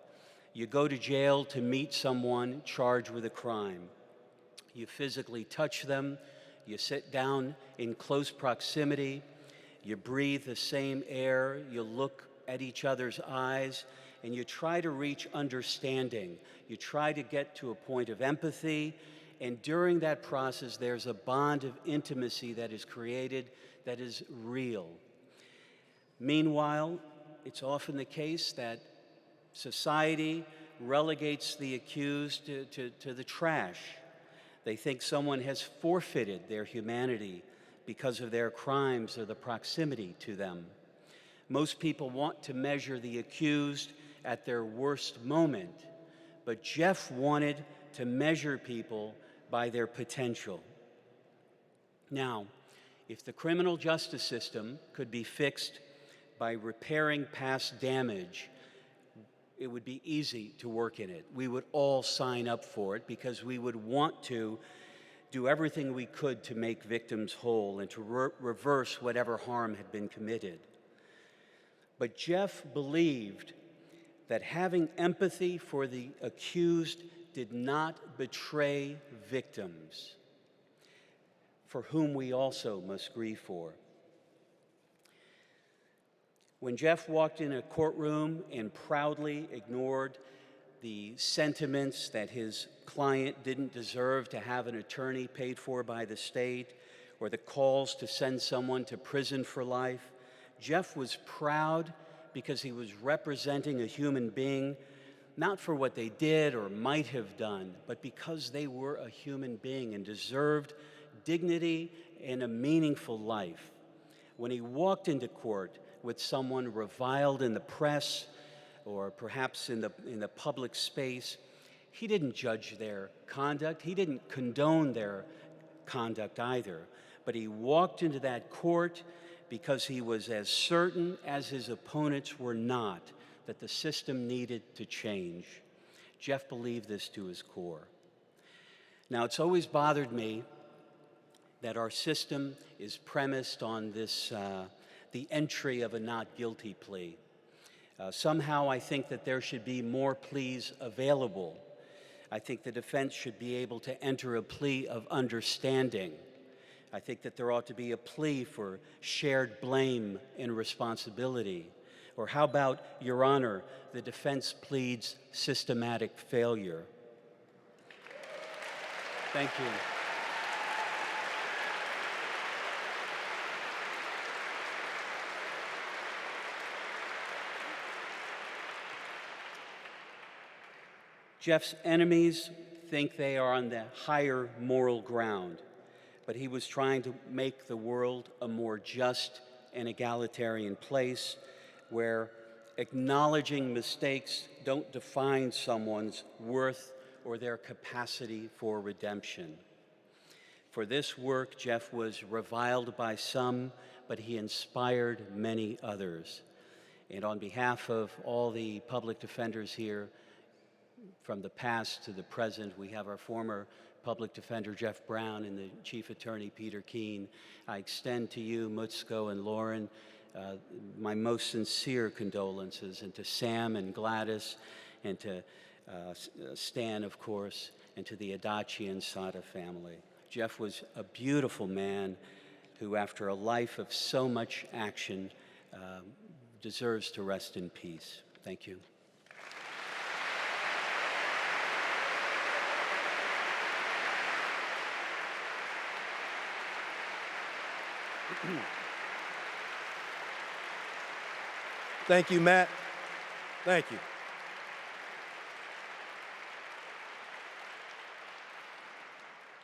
You go to jail to meet someone charged with a crime. You physically touch them, you sit down in close proximity, you breathe the same air, you look at each other's eyes, and you try to reach understanding. You try to get to a point of empathy, and during that process, there's a bond of intimacy that is created that is real. Meanwhile, it's often the case that society relegates the accused to the trash. They think someone has forfeited their humanity because of their crimes or the proximity to them. Most people want to measure the accused at their worst moment, but Jeff wanted to measure people by their potential. Now, if the criminal justice system could be fixed by repairing past damage, it would be easy to work in it. We would all sign up for it because we would want to do everything we could to make victims whole and to reverse whatever harm had been committed. But Jeff believed that having empathy for the accused did not betray victims, for whom we also must grieve for. When Jeff walked in a courtroom and proudly ignored the sentiments that his client didn't deserve to have an attorney paid for by the state, or the calls to send someone to prison for life, Jeff was proud because he was representing a human being, not for what they did or might have done, but because they were a human being and deserved dignity and a meaningful life. When he walked into court with someone reviled in the press or perhaps in the public space, he didn't judge their conduct. He didn't condone their conduct either. But he walked into that court because he was as certain as his opponents were not that the system needed to change. Jeff believed this to his core. Now, it's always bothered me that our system is premised on this, the entry of a not guilty plea. Somehow I think that there should be more pleas available. I think the defense should be able to enter a plea of understanding. I think that there ought to be a plea for shared blame and responsibility. Or how about, Your Honor, the defense pleads systematic failure? Thank you. Jeff's enemies think they are on the higher moral ground, but he was trying to make the world a more just and egalitarian place where acknowledging mistakes don't define someone's worth or their capacity for redemption. For this work, Jeff was reviled by some, but he inspired many others. And on behalf of all the public defenders here, from the past to the present, we have our former public defender, Jeff Brown, and the Chief Attorney, Peter Keene. I extend to you, Mutzko and Lauren, my most sincere condolences, and to Sam and Gladys, and to Stan, of course, and to the Adachi and Sada family. Jeff was a beautiful man who, after a life of so much action, deserves to rest in peace. Thank you. Thank you, Matt. Thank you.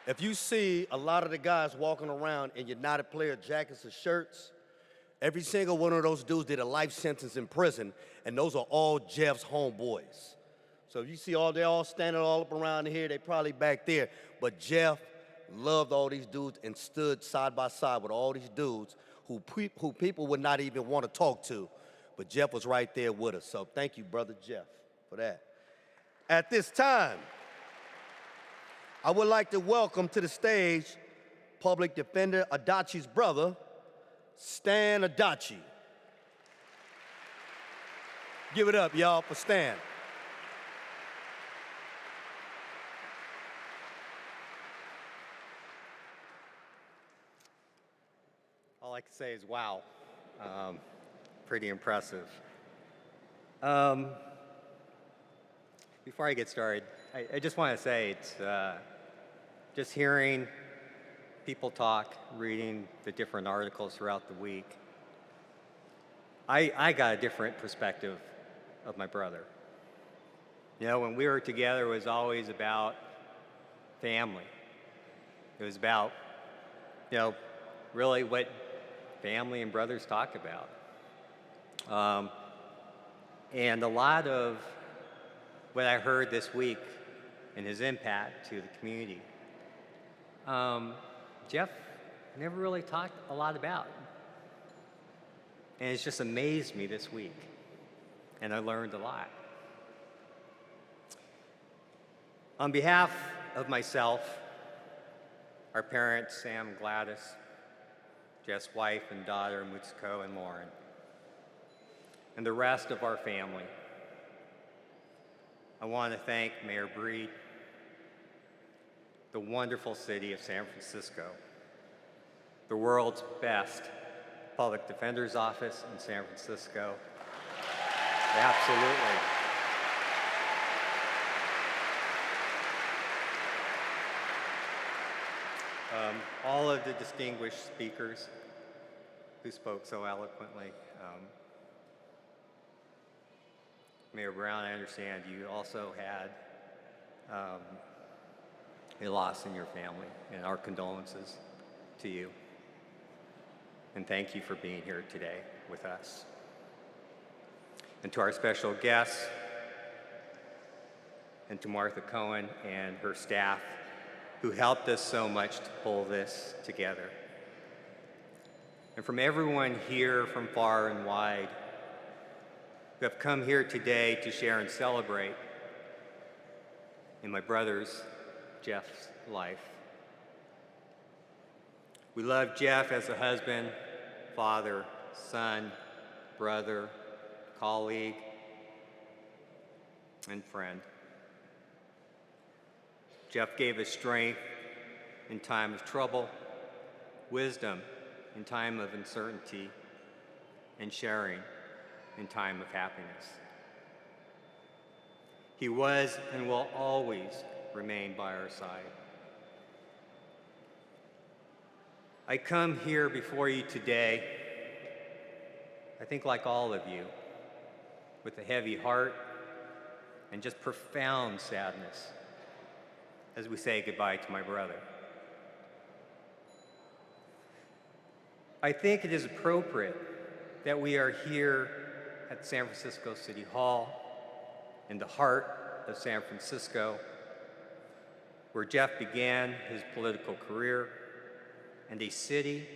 If you see a lot of the guys walking around in United Player jackets or shirts, Every single one of those dudes did a life sentence in prison, and those are all Jeff's homeboys. So you see they all standing all up around here, they probably back there. But Jeff loved all these dudes and stood side by side with all these dudes who people would not even want to talk to. But Jeff was right there with us. So thank you, Brother Jeff, for that. At this time, I would like to welcome to the stage Public Defender Adachi's brother, Stan Adachi. Give it up, y'all, for Stan. All I can say is wow. Pretty impressive. Before I get started, I just want to say it's just hearing people talk, reading the different articles throughout the week. I got a different perspective of my brother. You know, when we were together, it was always about family. It was about, you know, really what family and brothers talk about. And a lot of what I heard this week and his impact to the community, Jeff never really talked a lot about. And it's just amazed me this week. And I learned a lot. On behalf of myself, our parents, Sam and Gladys, Jeff's wife and daughter, Mutsuko and Lauren, and the rest of our family, I want to thank Mayor Breed, the wonderful city of San Francisco, the world's best public defender's office in San Francisco. Absolutely. All of the distinguished speakers who spoke so eloquently. Mayor Brown, I understand you also had a loss in your family, and our condolences to you. And thank you for being here today with us. And to our special guests, and to Martha Cohen and her staff, who helped us so much to pull this together. And from everyone here from far and wide, who have come here today to share and celebrate in my brother's, Jeff's, life. We love Jeff as a husband, father, son, brother, colleague, and friend. Jeff gave us strength in time of trouble, wisdom in time of uncertainty, and sharing in time of happiness. He was and will always remain by our side. I come here before you today, I think like all of you, with a heavy heart and just profound sadness as we say goodbye to my brother. I think it is appropriate that we are here at San Francisco City Hall, in the heart of San Francisco, where Jeff began his political career, and a city,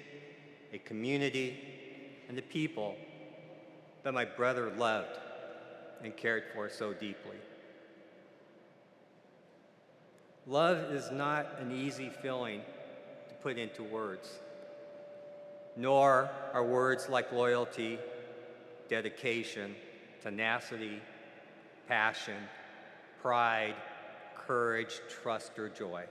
a community, and a people that my brother loved and cared for so deeply. Love is not an easy feeling to put into words, nor are words like loyalty, dedication, tenacity, passion, pride, courage, trust, or joy.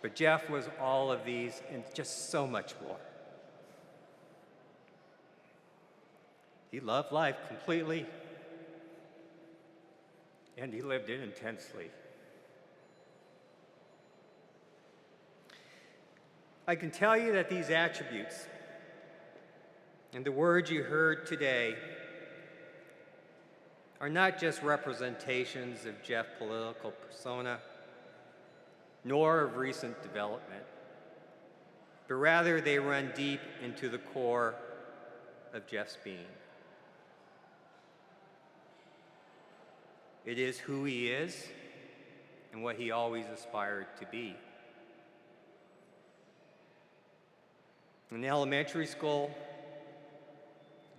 But Jeff was all of these and just so much more. He loved life completely, and he lived it intensely. I can tell you that these attributes and the words you heard today are not just representations of Jeff's political persona, nor of recent development. but rather they run deep into the core of Jeff's being. It is who he is and what he always aspired to be. In elementary school,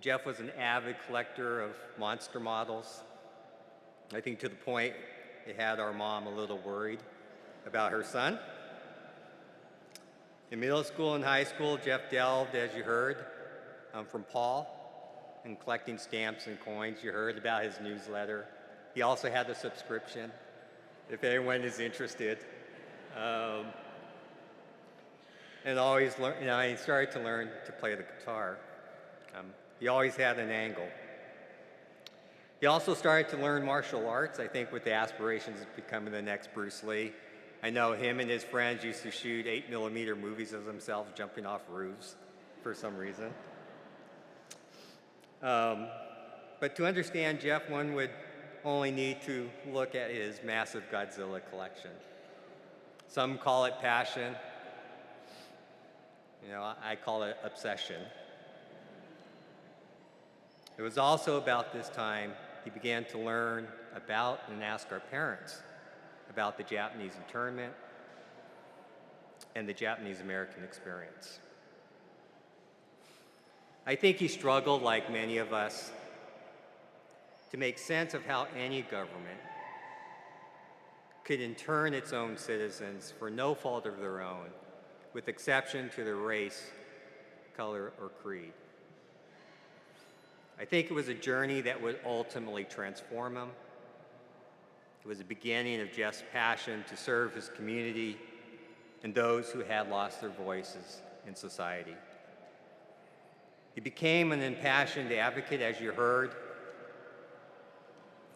Jeff was an avid collector of monster models. I think to the point it had our mom a little worried about her son. In middle school and high school, Jeff delved, as you heard from Paul, in collecting stamps and coins. You heard about his newsletter. He also had a subscription, if anyone is interested. And always he started to learn to play the guitar. He always had an angle. He also started to learn martial arts, I think with the aspirations of becoming the next Bruce Lee. I know him and his friends used to shoot 8mm movies of themselves jumping off roofs for some reason. But to understand Jeff, one would only need to look at his massive Godzilla collection. Some call it passion. I call it obsession. It was also about this time he began to learn about and ask our parents about the Japanese internment and the Japanese-American experience. I think he struggled, like many of us, to make sense of how any government could intern its own citizens for no fault of their own, with exception to their race, color, or creed. I think it was a journey that would ultimately transform him. It was the beginning of Jeff's passion to serve his community and those who had lost their voices in society. He became an impassioned advocate, as you heard,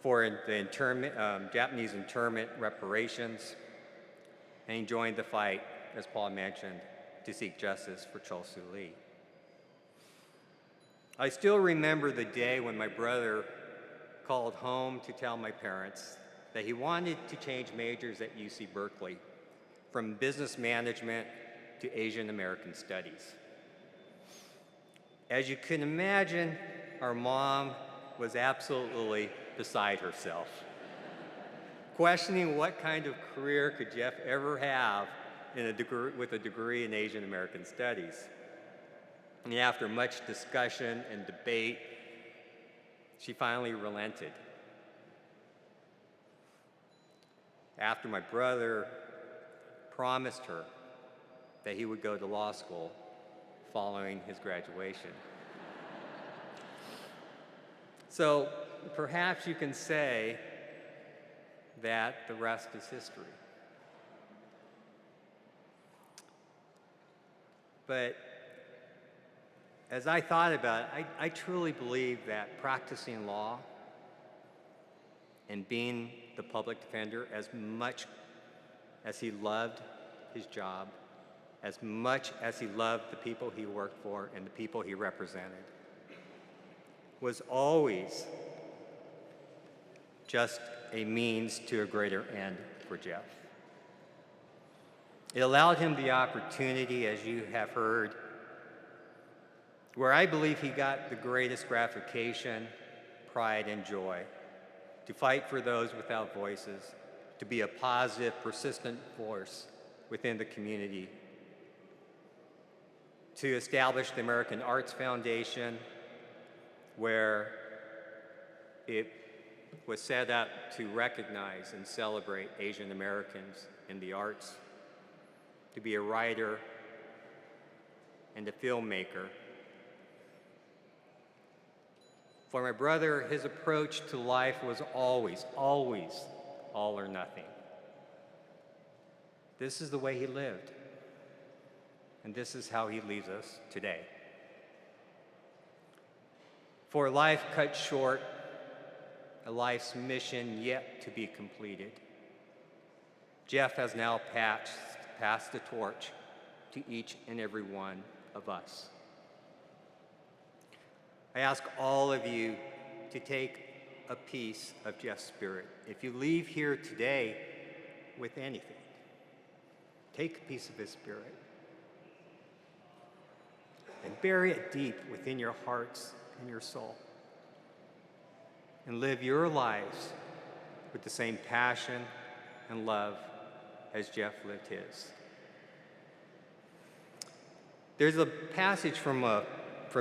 for the Japanese internment reparations, and he joined the fight, as Paul mentioned, to seek justice for Chol Soo-lee. I still remember the day when my brother called home to tell my parents that he wanted to change majors at UC Berkeley from business management to Asian American studies. As you can imagine, our mom was absolutely beside herself, questioning what kind of career could Jeff ever have with a degree in Asian American studies. And after much discussion and debate, she finally relented. After my brother promised her that he would go to law school following his graduation. So perhaps you can say that the rest is history. But as I thought about it, I truly believe that practicing law and being the public defender, as much as he loved his job, as much as he loved the people he worked for and the people he represented, was always just a means to a greater end for Jeff. It allowed him the opportunity, as you have heard, where I believe he got the greatest gratification, pride, and joy, to fight for those without voices, to be a positive, persistent force within the community, to establish the American Arts Foundation, where it was set up to recognize and celebrate Asian Americans in the arts, to be a writer and a filmmaker. For my brother, his approach to life was always, always all or nothing. This is the way he lived, and this is how he leaves us today. For a life cut short, a life's mission yet to be completed, Jeff has now passed the torch to each and every one of us. I ask all of you to take a piece of Jeff's spirit. If you leave here today with anything, take a piece of his spirit. and bury it deep within your hearts and your soul. And live your lives with the same passion and love as Jeff lived his. There's a passage from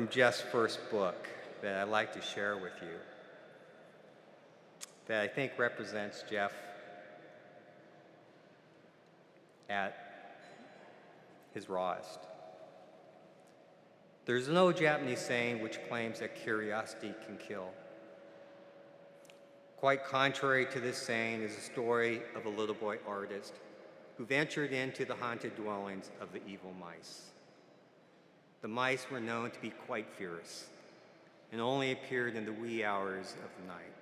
Jeff's first book that I'd like to share with you that I think represents Jeff at his rawest. There's an old Japanese saying which claims that curiosity can kill. Quite contrary to this saying is the story of a little boy artist who ventured into the haunted dwellings of the evil mice. The mice were known to be quite fierce and only appeared in the wee hours of the night.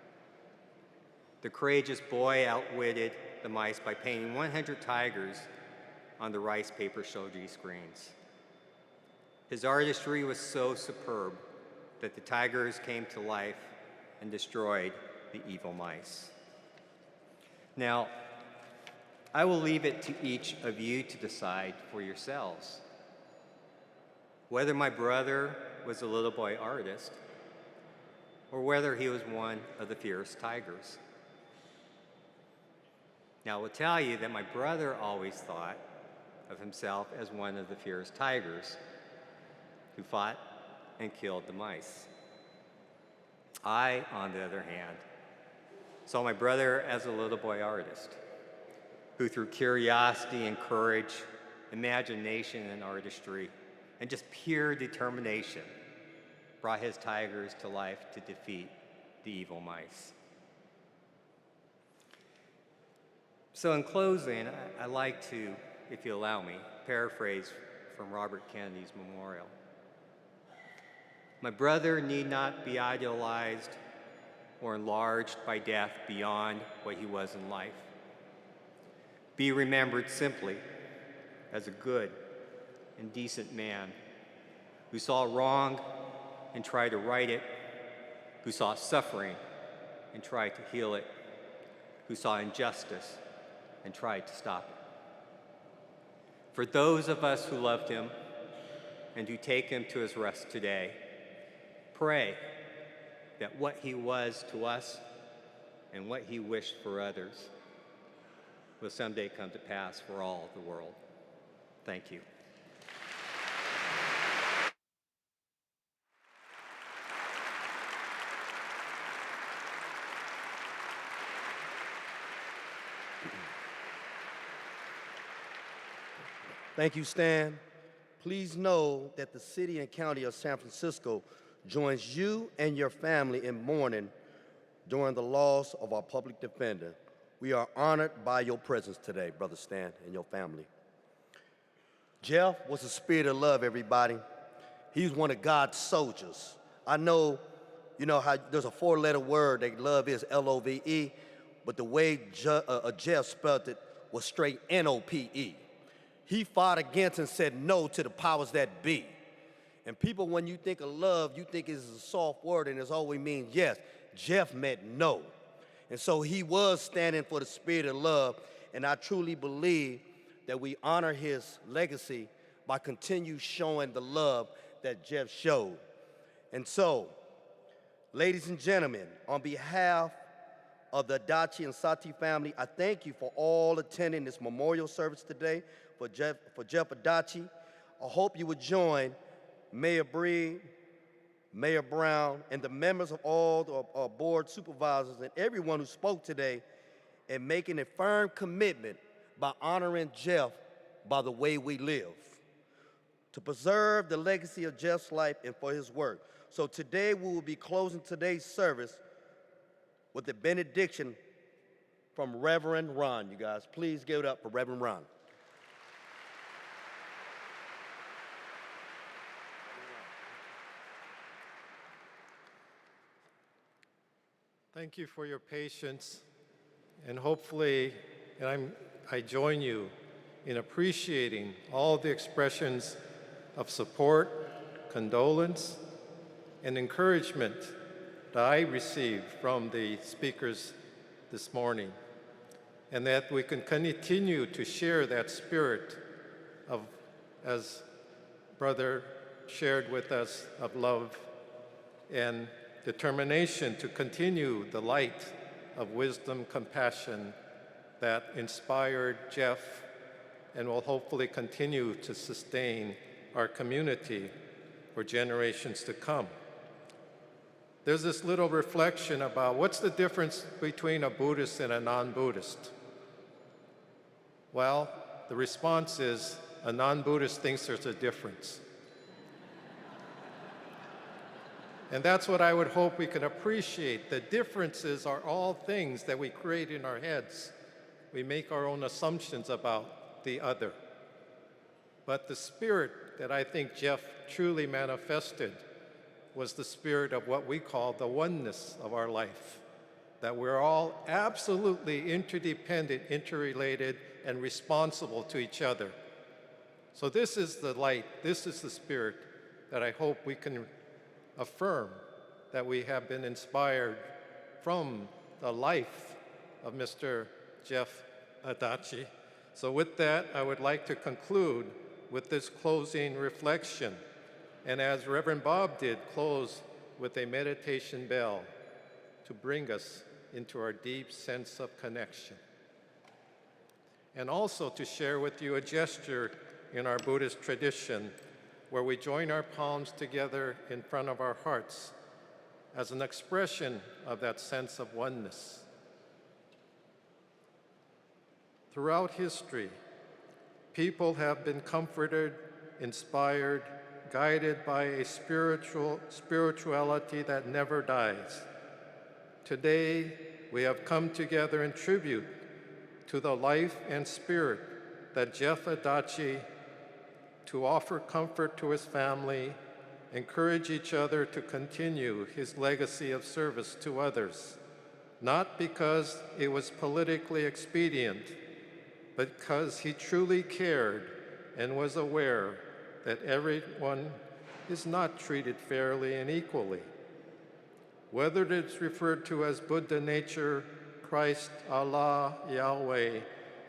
The courageous boy outwitted the mice by painting 100 tigers on the rice paper shoji screens. His artistry was so superb that the tigers came to life and destroyed the evil mice. Now, I will leave it to each of you to decide for yourselves whether my brother was a little boy artist or whether he was one of the fierce tigers. Now, I will tell you that my brother always thought of himself as one of the fierce tigers who fought and killed the mice. I, on the other hand, saw my brother as a little boy artist who, through curiosity and courage, imagination and artistry, and just pure determination, brought his tigers to life to defeat the evil mice. So in closing, I'd like to, if you allow me, paraphrase from Robert Kennedy's memorial. My brother need not be idolized or enlarged by death beyond what he was in life. Be remembered simply as a good and decent man who saw wrong and tried to right it, who saw suffering and tried to heal it, who saw injustice and tried to stop it. For those of us who loved him and who take him to his rest today, pray that what he was to us and what he wished for others will someday come to pass for all the world. Thank you. Thank you, Stan. Please know that the City and County of San Francisco joins you and your family in mourning during the loss of our public defender. We are honored by your presence today, Brother Stan, and your family. Jeff was a spirit of love, everybody. He's one of God's soldiers. I know, you know how there's a four-letter word that love is, L-O-V-E, but the way Jeff spelled it was straight N-O-P-E. He fought against and said no to the powers that be. And people, when you think of love, you think it's a soft word and it always means yes. Jeff meant no. And so he was standing for the spirit of love, and I truly believe that we honor his legacy by continue showing the love that Jeff showed. And so, ladies and gentlemen, on behalf of the Adachi and Sati family, I thank you for all attending this memorial service today for Jeff Adachi. I hope you would join Mayor Breed, Mayor Brown, and the members of all the board supervisors and everyone who spoke today in making a firm commitment by honoring Jeff by the way we live, to preserve the legacy of Jeff's life and for his work. So today we will be closing today's service with the benediction from Reverend Ron. You guys, please give it up for Reverend Ron. Thank you for your patience, and hopefully, I join you in appreciating all the expressions of support, condolence, and encouragement that I received from the speakers this morning, and that we can continue to share that spirit of, as Brother shared with us of love and determination to continue the light of wisdom, compassion that inspired Jeff and will hopefully continue to sustain our community for generations to come. There's this little reflection about what's the difference between a Buddhist and a non-Buddhist? Well, the response is a non-Buddhist thinks there's a difference. And that's what I would hope we can appreciate. The differences are all things that we create in our heads. We make our own assumptions about the other. But the spirit that I think Jeff truly manifested was the spirit of what we call the oneness of our life, that we're all absolutely interdependent, interrelated, and responsible to each other. So this is the light, this is the spirit that I hope we can affirm that we have been inspired from the life of Mr. Jeff Adachi. So with that, I would like to conclude with this closing reflection. And as Reverend Bob did, close with a meditation bell to bring us into our deep sense of connection. And also to share with you a gesture in our Buddhist tradition where we join our palms together in front of our hearts as an expression of that sense of oneness. Throughout history, people have been comforted, inspired, guided by a spirituality that never dies. Today, we have come together in tribute to the life and spirit that Jeff Adachi, to offer comfort to his family, encourage each other to continue his legacy of service to others, not because it was politically expedient, but because he truly cared and was aware that everyone is not treated fairly and equally. Whether it is referred to as Buddha nature, Christ, Allah, Yahweh,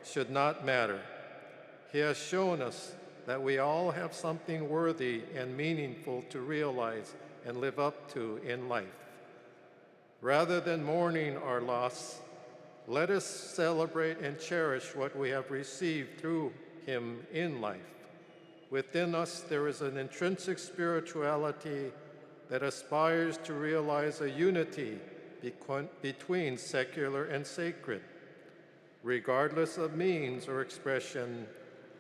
should not matter. He has shown us that we all have something worthy and meaningful to realize and live up to in life. Rather than mourning our loss, let us celebrate and cherish what we have received through him in life. Within us, there is an intrinsic spirituality that aspires to realize a unity between secular and sacred. Regardless of means or expression,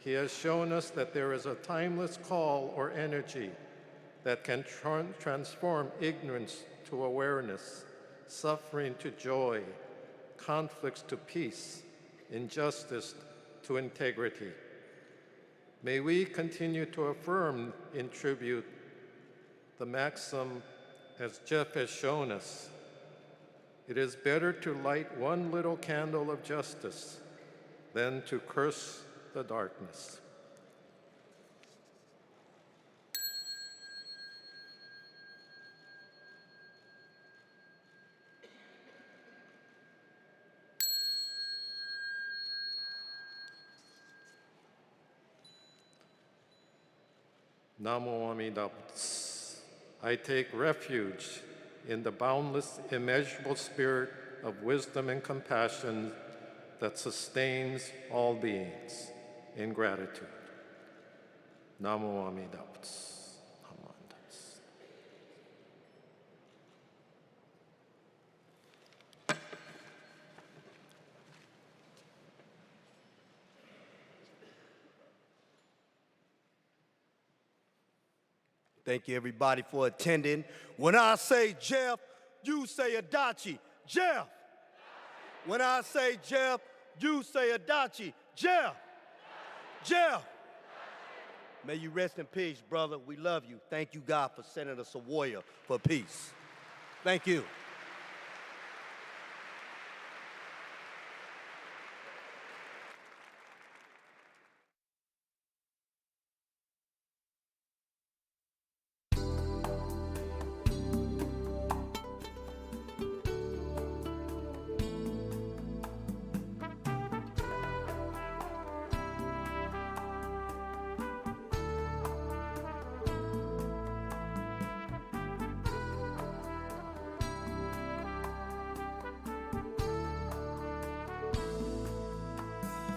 he has shown us that there is a timeless call or energy that can transform ignorance to awareness, suffering to joy, conflicts to peace, injustice to integrity. May we continue to affirm in tribute the maxim, as Jeff has shown us, it is better to light one little candle of justice than to curse the darkness. Namo Amida Butsu. I take refuge in the boundless, immeasurable spirit of wisdom and compassion that sustains all beings. In gratitude. Namo Amida Butsu. Namo Amida Butsu. Thank you, everybody, for attending. When I say Jeff, you say Adachi. Jeff. When I say Jeff, you say Adachi. Jeff. Jeff. May you rest in peace, brother. We love you. Thank you, God, for sending us a warrior for peace. Thank you.